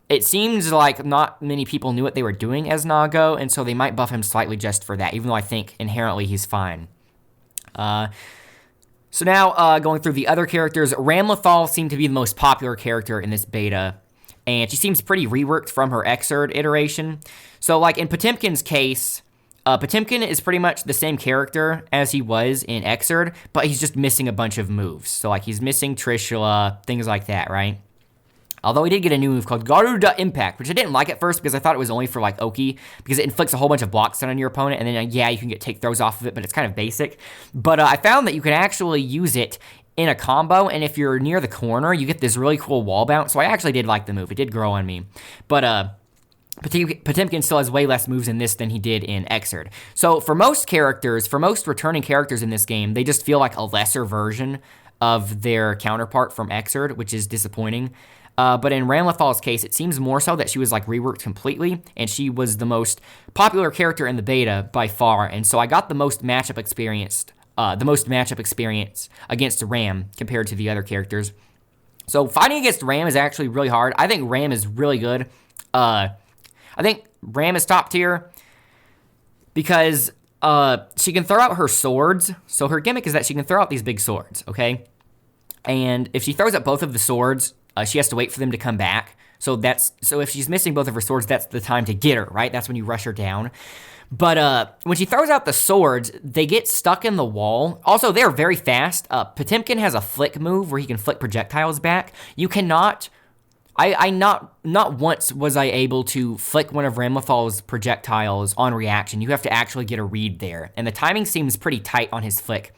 it seems like not many people knew what they were doing as Nago, and so they might buff him slightly just for that, even though I think inherently he's fine. So now, going through the other characters, Ramlethal seemed to be the most popular character in this beta, and she seems pretty reworked from her Xrd iteration. So, like in Potemkin's case, Potemkin is pretty much the same character as he was in Xrd, but he's just missing a bunch of moves. So, like, he's missing Trishula, things like that, right? Although he did get a new move called Garuda Impact, which I didn't like at first because I thought it was only for, like, Oki, because it inflicts a whole bunch of blocks on your opponent, and then, yeah, you can get take throws off of it, but it's kind of basic. But I found that you can actually use it in a combo, and if you're near the corner, you get this really cool wall bounce, so I actually did like the move. It did grow on me. But, Potemkin still has way less moves in this than he did in Xrd. So for most characters, for most returning characters in this game, they just feel like a lesser version of their counterpart from Xrd, which is disappointing. But in Ramlethal's case, it seems more so that she was like reworked completely, and she was the most popular character in the beta by far, and so I got the most matchup experience against Ram compared to the other characters. So fighting against Ram is actually really hard. I think Ram is really good. I think Ram is top tier because she can throw out her swords. So her gimmick is that she can throw out these big swords, okay? And if she throws out both of the swords, she has to wait for them to come back. So if she's missing both of her swords, that's the time to get her, right? That's when you rush her down. But when she throws out the swords, they get stuck in the wall. Also, they're very fast. Potemkin has a flick move where he can flick projectiles back. You cannot... not once was I able to flick one of Ramlethal's projectiles on reaction. You have to actually get a read there, and the timing seems pretty tight on his flick.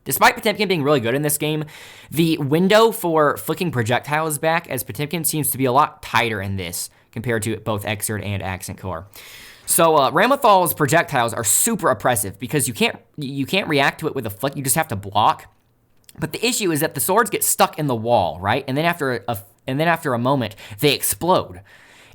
Despite Potemkin being really good in this game, the window for flicking projectiles back as Potemkin seems to be a lot tighter in this compared to both Xrd and Accent Core. So Ramlethal's projectiles are super oppressive because you can't react to it with a flick. You just have to block. But the issue is that the swords get stuck in the wall, right? And then after a moment, they explode.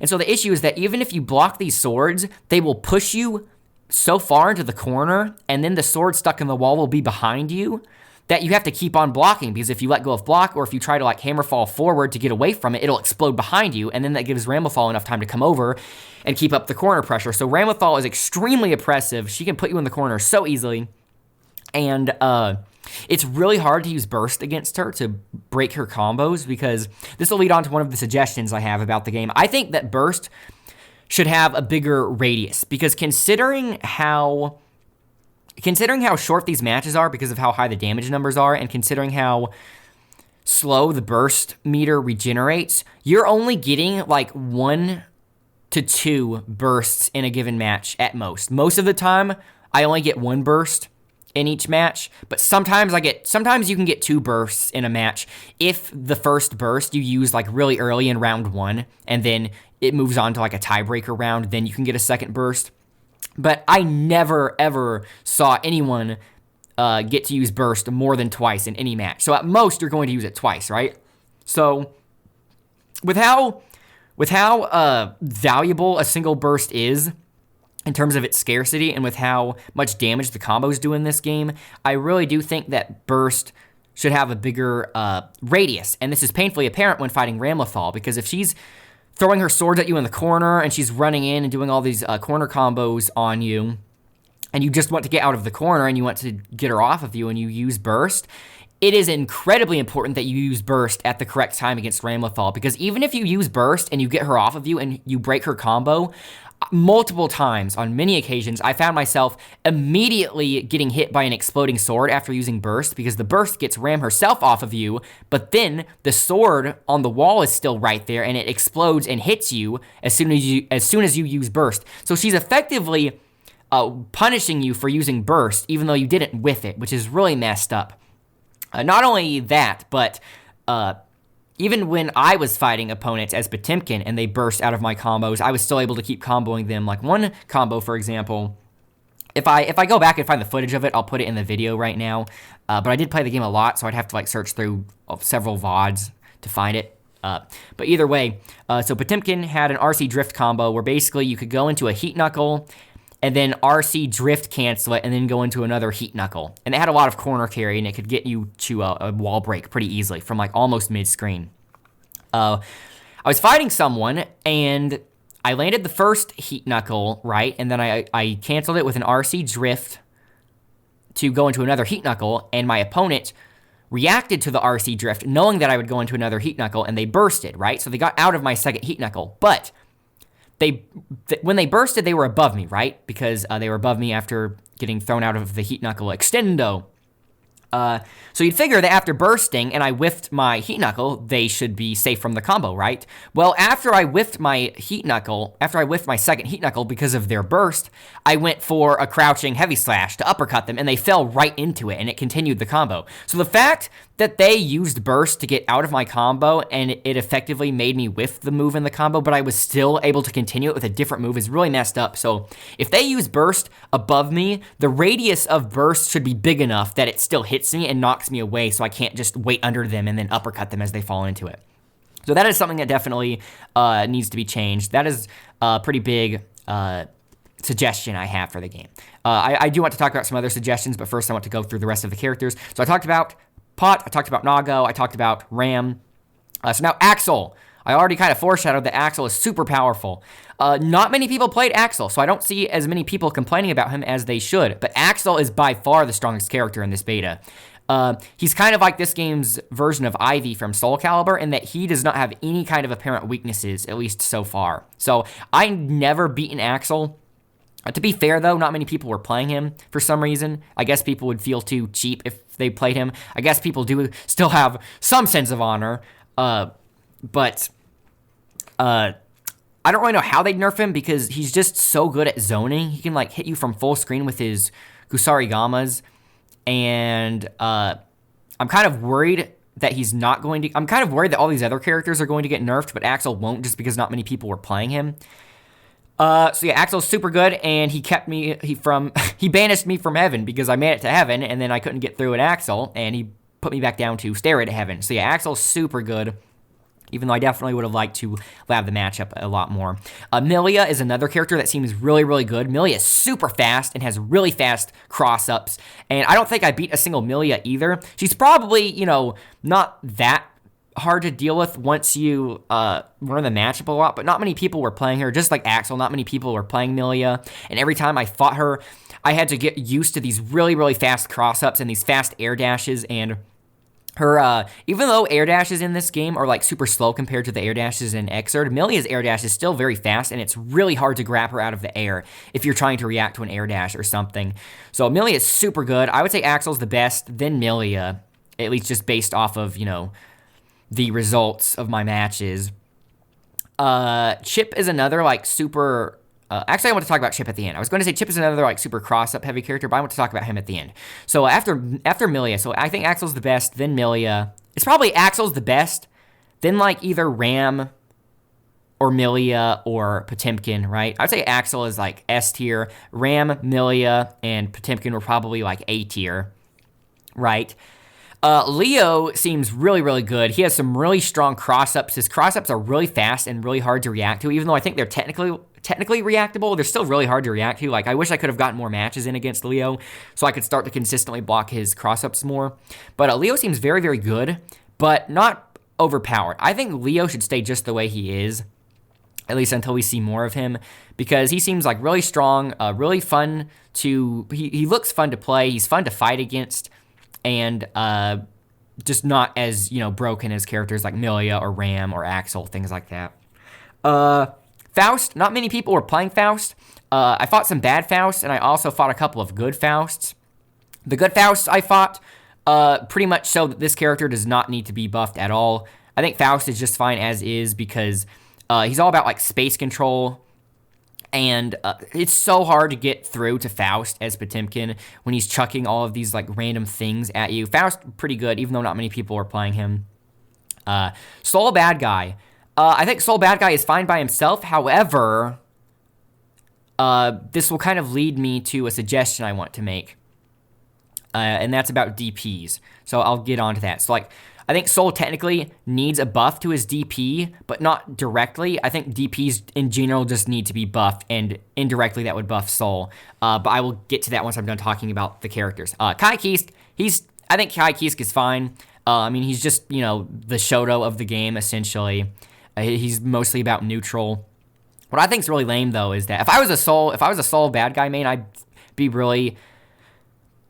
And so the issue is that even if you block these swords, they will push you so far into the corner, and then the sword stuck in the wall will be behind you, that you have to keep on blocking, because if you let go of block, or if you try to like Hammerfall forward to get away from it, it'll explode behind you, and then that gives Ramlethal enough time to come over and keep up the corner pressure. So Ramlethal is extremely oppressive. She can put you in the corner so easily, and it's really hard to use Burst against her to break her combos, because this will lead on to one of the suggestions I have about the game. I think that Burst should have a bigger radius, because considering how short these matches are because of how high the damage numbers are, and considering how slow the burst meter regenerates, you're only getting like 1 to 2 bursts in a given match at most. Most of the time, I only get 1 burst in each match, but sometimes you can get 2 bursts in a match if the first burst you use like really early in round 1, and then it moves on to like a tiebreaker round, then you can get a second burst. But I never, ever saw anyone get to use burst more than twice in any match. So at most, you're going to use it twice, right? So with how With how valuable a single burst is in terms of its scarcity and with how much damage the combos do in this game, I really do think that burst should have a bigger radius. And this is painfully apparent when fighting Ramlethal, because if she's throwing her swords at you in the corner and she's running in and doing all these corner combos on you, and you just want to get out of the corner and you want to get her off of you and you use burst, it is incredibly important that you use burst at the correct time against Ramlethal, because even if you use burst and you get her off of you and you break her combo, multiple times, on many occasions, I found myself immediately getting hit by an exploding sword after using burst, because the burst gets Ram herself off of you, but then the sword on the wall is still right there and it explodes and hits you as soon as you use burst. So she's effectively punishing you for using burst, even though you didn't whiff it, which is really messed up. Not only that, but even when I was fighting opponents as Potemkin and they burst out of my combos, I was still able to keep comboing them. Like one combo, for example, if I go back and find the footage of it, I'll put it in the video right now. But I did play the game a lot, so I'd have to like search through several VODs to find it. But either way, so Potemkin had an RC Drift combo where basically you could go into a Heat Knuckle and then RC Drift cancel it, and then go into another Heat Knuckle. And it had a lot of corner carry, and it could get you to a wall break pretty easily from like almost mid-screen. I was fighting someone, and I landed the first Heat Knuckle, right? And then I canceled it with an RC Drift to go into another Heat Knuckle, and my opponent reacted to the RC Drift, knowing that I would go into another Heat Knuckle, and they bursted, right? So they got out of my second Heat Knuckle, but when they bursted, they were above me, right? Because they were above me after getting thrown out of the Heat Knuckle Extendo. So you'd figure that after bursting and I whiffed my Heat Knuckle, they should be safe from the combo, right? Well, after I whiffed my second Heat Knuckle because of their burst, I went for a crouching heavy slash to uppercut them, and they fell right into it, and it continued the combo. So the fact that they used burst to get out of my combo and it effectively made me whiff the move in the combo, but I was still able to continue it with a different move is really messed up. So if they use burst above me, the radius of burst should be big enough that it still hits me and knocks me away, so I can't just wait under them and then uppercut them as they fall into it. So that is something that definitely needs to be changed. That is a pretty big suggestion I have for the game. I do want to talk about some other suggestions, but first I want to go through the rest of the characters. So I talked about Pot, I talked about Nago, I talked about Ram. So now Axel. I already kind of foreshadowed that Axel is super powerful. Not many people played Axel, so I don't see as many people complaining about him as they should. But Axel is by far the strongest character in this beta. He's kind of like this game's version of Ivy from Soul Calibur in that he does not have any kind of apparent weaknesses, at least so far. So I never beaten Axel. To be fair, though, not many people were playing him for some reason. I guess people would feel too cheap if they played him. I guess people do still have some sense of honor, but I don't really know how they'd nerf him because he's just so good at zoning. He can, like, hit you from full screen with his Gusarigamas, and I'm kind of worried that he's not going to... I'm kind of worried that all these other characters are going to get nerfed, but Axel won't just because not many people were playing him. So yeah, Axel's super good, and he banished me from heaven because I made it to heaven, and then I couldn't get through at Axel, and he put me back down to Stairway to Heaven. So yeah, Axel's super good, even though I definitely would have liked to lab the matchup a lot more. Millia is another character that seems really, really good. Millia is super fast and has really fast cross-ups, and I don't think I beat a single Millia either. She's probably, not that hard to deal with once you run the matchup a lot, but not many people were playing her. Just like Axel, not many people were playing Millia, and every time I fought her, I had to get used to these really, really fast cross-ups and these fast air dashes, and her, even though air dashes in this game are like super slow compared to the air dashes in Xrd, Millia's air dash is still very fast, and it's really hard to grab her out of the air if you're trying to react to an air dash or something. So Millia is super good. I would say Axel's the best, then Millia, at least just based off of, the results of my matches. Chip is another, like, super... actually, I want to talk about Chip at the end. I was going to say Chip is another, like, super cross-up heavy character, but I want to talk about him at the end. So after Millia, so I think Axel's the best, then Millia. It's probably Axel's the best, then, like, either Ram or Millia or Potemkin, right? I'd say Axel is, like, S tier. Ram, Millia, and Potemkin were probably, like, A tier, right? Leo seems really, really good. He has some really strong cross-ups. His cross-ups are really fast and really hard to react to, even though I think they're technically reactable. They're still really hard to react to. Like, I wish I could have gotten more matches in against Leo so I could start to consistently block his cross-ups more. But Leo seems very, very good, but not overpowered. I think Leo should stay just the way he is, at least until we see more of him, because he seems like really strong, really fun to... He looks fun to play. He's fun to fight against, and just not as, broken as characters like Milia or Ram or Axel, things like that. Faust, not many people were playing Faust. I fought some bad Fausts, and I also fought a couple of good Fausts. The good Fausts I fought pretty much show that this character does not need to be buffed at all. I think Faust is just fine as is because he's all about, like, space control. And it's so hard to get through to Faust as Potemkin when he's chucking all of these, like, random things at you. Faust, pretty good, even though not many people are playing him. Soul Bad Guy. I think Soul Bad Guy is fine by himself. However, this will kind of lead me to a suggestion I want to make. And that's about DPs. So I'll get on to that. So, like, I think Soul technically needs a buff to his DP, but not directly. I think DPs in general just need to be buffed, and indirectly that would buff Soul. But I will get to that once I'm done talking about the characters. Kai Kisk, I think Kai Kisk is fine. He's just, the Shoto of the game, essentially. He's mostly about neutral. What I think is really lame, though, is that if I was a Soul bad guy main, I'd be really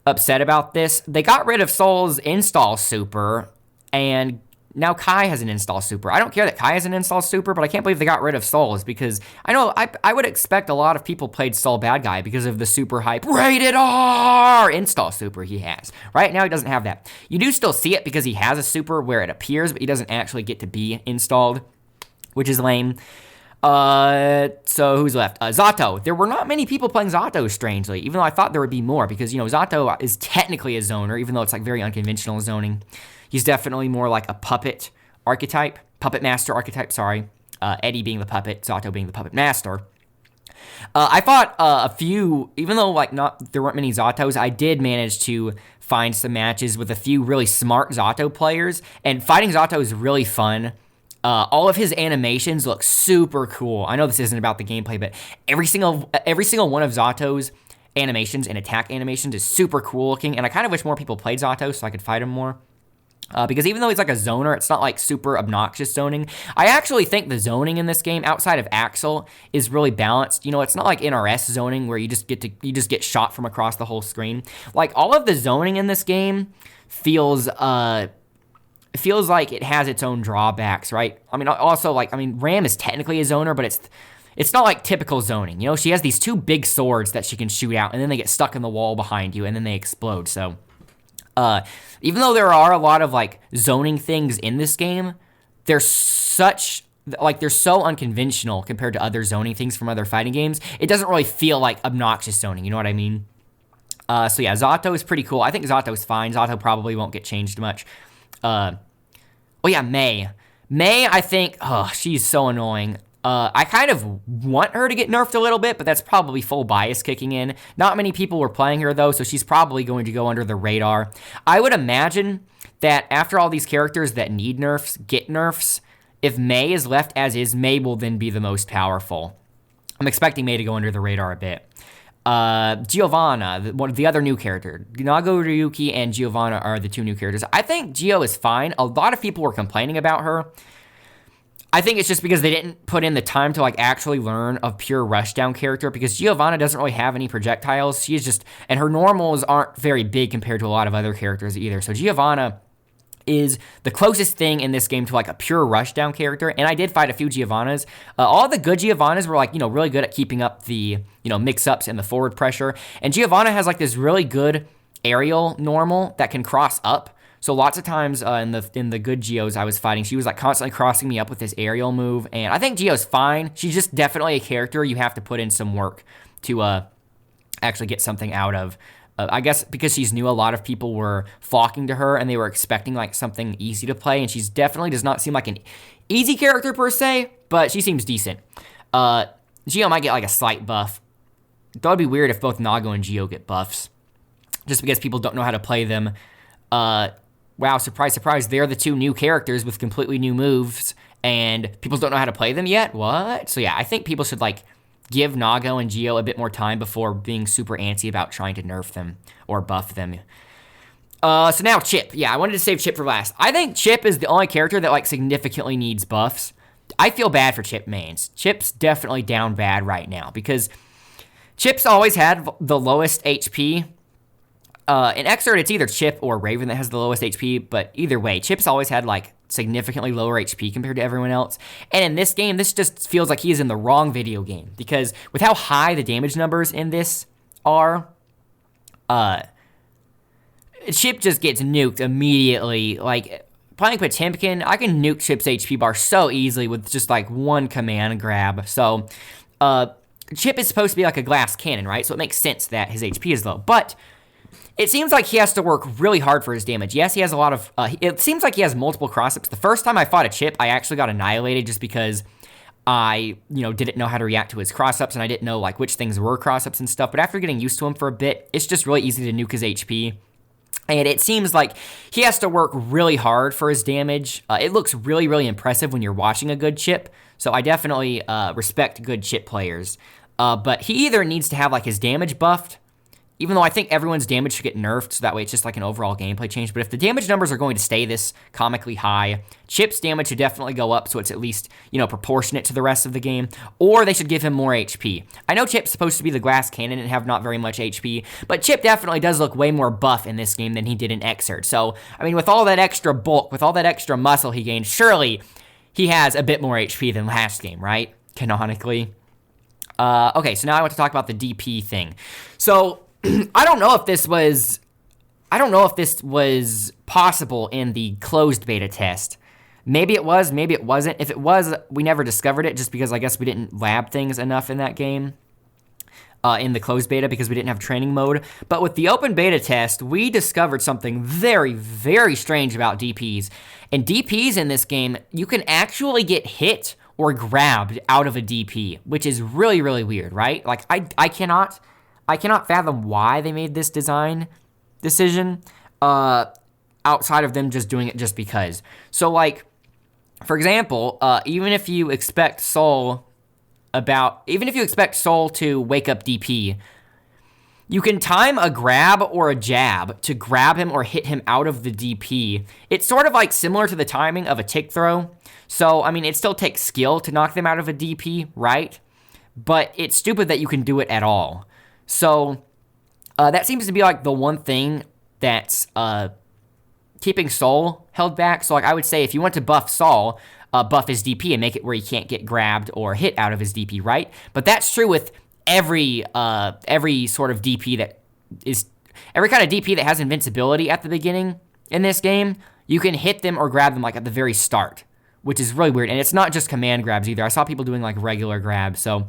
upset about this. They got rid of Soul's install super, and now Kai has an install super. I don't care that Kai has an install super, but I can't believe they got rid of Soul's, because I know I would expect a lot of people played Soul Bad Guy because of the super hype rated R install super he has. Right now he doesn't have that. You do still see it because he has a super where it appears, but he doesn't actually get to be installed, which is lame. So who's left? Zato. There were not many people playing Zato, strangely, even though I thought there would be more, because, Zato is technically a zoner, even though it's, like, very unconventional zoning. He's definitely more like a puppet master archetype, sorry. Eddie being the puppet, Zato being the puppet master. I fought a few, even though, like, there weren't many Zatos, I did manage to find some matches with a few really smart Zato players, and fighting Zato is really fun. All of his animations look super cool. I know this isn't about the gameplay, but every single one of Zato's animations and attack animations is super cool looking, and I kind of wish more people played Zato so I could fight him more. Because even though he's like a zoner, it's not like super obnoxious zoning. I actually think the zoning in this game, outside of Axel, is really balanced. It's not like NRS zoning where you just get shot from across the whole screen. Like, all of the zoning in this game feels like it has its own drawbacks, right? Ram is technically a zoner, but it's not like typical zoning. She has these two big swords that she can shoot out, and then they get stuck in the wall behind you, and then they explode. So, even though there are a lot of, like, zoning things in this game, they're so unconventional compared to other zoning things from other fighting games. It doesn't really feel like obnoxious zoning, you know what I mean? So yeah, Zato is pretty cool. I think Zato is fine. Zato probably won't get changed much. Mei. Mei, I think, she's so annoying. I kind of want her to get nerfed a little bit, but that's probably full bias kicking in. Not many people were playing her, though, so she's probably going to go under the radar. I would imagine that after all these characters that need nerfs get nerfs, if Mei is left as is, Mei will then be the most powerful. I'm expecting Mei to go under the radar a bit. Giovanna, one of the other new character. Nago Ryuki and Giovanna are the two new characters. I think Gio is fine. A lot of people were complaining about her. I think it's just because they didn't put in the time to, like, actually learn a pure rushdown character, because Giovanna doesn't really have any projectiles. And her normals aren't very big compared to a lot of other characters either. So Giovanna is the closest thing in this game to, like, a pure rushdown character, and I did fight a few Giovannas. All the good Giovannas were, like, really good at keeping up the, mix-ups and the forward pressure, and Giovanna has, like, this really good aerial normal that can cross up. So lots of times in the good Geos I was fighting, she was, like, constantly crossing me up with this aerial move, and I think Geo's fine. She's just definitely a character you have to put in some work to actually get something out of. I guess because she's new, a lot of people were flocking to her, and they were expecting, like, something easy to play, and she's definitely does not seem like an easy character per se, but she seems decent. Geo might get, like, a slight buff. That would be weird if both Nago and Geo get buffs, just because people don't know how to play them. wow, surprise, surprise, they're the two new characters with completely new moves, and people don't know how to play them yet? What? So yeah, I think people should, like, give Nago and Geo a bit more time before being super antsy about trying to nerf them or buff them. So now Chip. Yeah, I wanted to save Chip for last. I think Chip is the only character that, like, significantly needs buffs. I feel bad for Chip mains. Chip's definitely down bad right now because Chip's always had the lowest HP. In Xrd, it's either Chip or Raven that has the lowest HP, but either way, Chip's always had, like, significantly lower HP compared to everyone else. And in this game, this just feels like he is in the wrong video game because with how high the damage numbers in this are, Chip just gets nuked immediately. Like, playing Potemkin, I can nuke Chip's HP bar so easily with just, like, one command grab. So, Chip is supposed to be like a glass cannon, right? So it makes sense that his HP is low. But it seems like he has to work really hard for his damage. Yes, he has a lot of... it seems like he has multiple cross-ups. The first time I fought a Chip, I actually got annihilated just because I, didn't know how to react to his cross-ups, and I didn't know, like, which things were cross-ups and stuff. But after getting used to him for a bit, it's just really easy to nuke his HP. And it seems like he has to work really hard for his damage. It looks really, really impressive when you're watching a good Chip. So I definitely respect good Chip players. But he either needs to have, like, his damage buffed, even though I think everyone's damage should get nerfed, so that way it's just like an overall gameplay change. But if the damage numbers are going to stay this comically high, Chip's damage should definitely go up so it's at least, proportionate to the rest of the game. Or they should give him more HP. I know Chip's supposed to be the glass cannon and have not very much HP, but Chip definitely does look way more buff in this game than he did in Xrd. So, I mean, with all that extra bulk, with all that extra muscle he gained, surely he has a bit more HP than last game, right? Canonically. Okay, so now I want to talk about the DP thing. So, I don't know if this was possible in the closed beta test. Maybe it was, maybe it wasn't. If it was, we never discovered it just because I guess we didn't lab things enough in that game, in the closed beta because we didn't have training mode. But with the open beta test, we discovered something very, very strange about DPs. And DPs in this game, you can actually get hit or grabbed out of a DP, which is really, really weird, right? Like, I cannot fathom why they made this design decision outside of them just doing it just because. So, like, for example, even if you expect Soul to wake up DP, you can time a grab or a jab to grab him or hit him out of the DP. It's sort of like similar to the timing of a tick throw. So, I mean, it still takes skill to knock them out of a DP, right? But it's stupid that you can do it at all. So, that seems to be, like, the one thing that's keeping Soul held back. So, like, I would say if you want to buff Saul, buff his DP and make it where he can't get grabbed or hit out of his DP, right? But that's true with every sort of DP every kind of DP that has invincibility at the beginning in this game. You can hit them or grab them, like, at the very start, which is really weird. And it's not just command grabs either. I saw people doing, like, regular grabs, so...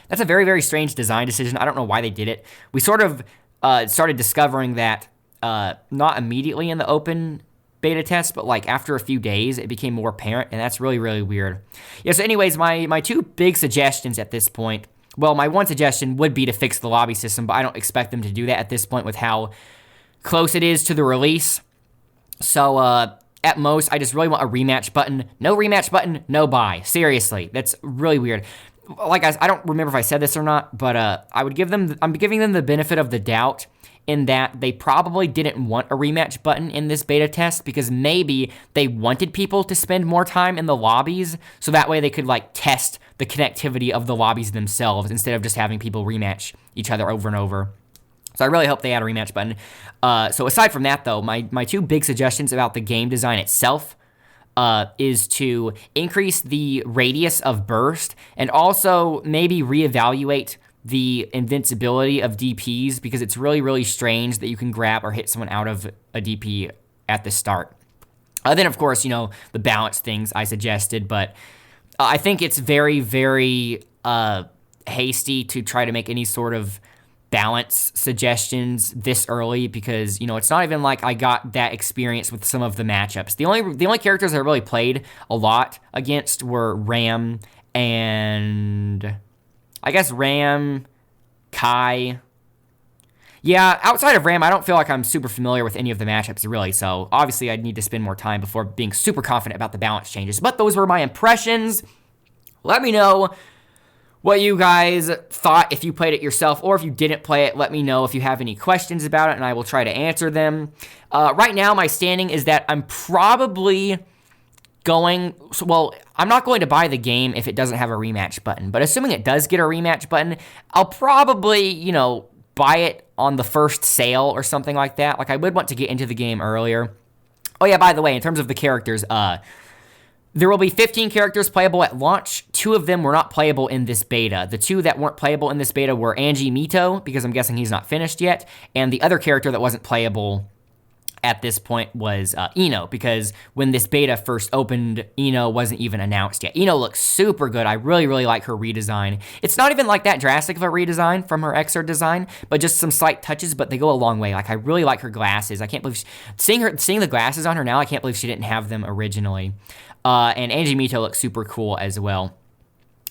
That's a very, very strange design decision. I don't know why they did it. We sort of started discovering that not immediately in the open beta test, but like after a few days, it became more apparent, and that's really, really weird. Yeah, so anyways, my two big suggestions at this point, well, my one suggestion would be to fix the lobby system, but I don't expect them to do that at this point with how close it is to the release. So, at most, I just really want a rematch button. No rematch button, no buy. Seriously, that's really weird. Like, I don't remember if I said this or not, but I'm giving them the benefit of the doubt in that they probably didn't want a rematch button in this beta test because maybe they wanted people to spend more time in the lobbies so that way they could, like, test the connectivity of the lobbies themselves instead of just having people rematch each other over and over. So I really hope they add a rematch button. So aside from that, though, my two big suggestions about the game design itself is to increase the radius of burst and also maybe reevaluate the invincibility of DPs because it's really, really strange that you can grab or hit someone out of a DP at the start. Then, of course, the balance things I suggested, but I think it's very, very hasty to try to make any sort of balance suggestions this early because, it's not even like I got that experience with some of the matchups. The only characters I really played a lot against were Ram and I guess Ram, Kai. Yeah, outside of Ram, I don't feel like I'm super familiar with any of the matchups, really, so obviously I'd need to spend more time before being super confident about the balance changes. But those were my impressions. Let me know what you guys thought if you played it yourself, or if you didn't play it, let me know if you have any questions about it, and I will try to answer them. Right now, my standing is that I'm probably I'm not going to buy the game if it doesn't have a rematch button, but assuming it does get a rematch button, I'll probably, buy it on the first sale or something like that. Like, I would want to get into the game earlier. Oh yeah, by the way, in terms of the characters, there will be 15 characters playable at launch. 2 of them were not playable in this beta. The 2 that weren't playable in this beta were Angie Mito, because I'm guessing he's not finished yet, and the other character that wasn't playable at this point was Ino, because when this beta first opened, Ino wasn't even announced yet. Ino looks super good. I really, really like her redesign. It's not even like that drastic of a redesign from her Xrd design, but just some slight touches, but they go a long way. Like, I really like her glasses. I can't believe seeing the glasses on her now, I can't believe she didn't have them originally. And Angie Mito looks super cool as well.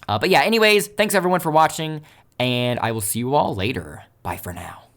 But yeah, anyways, thanks everyone for watching, and I will see you all later. Bye for now.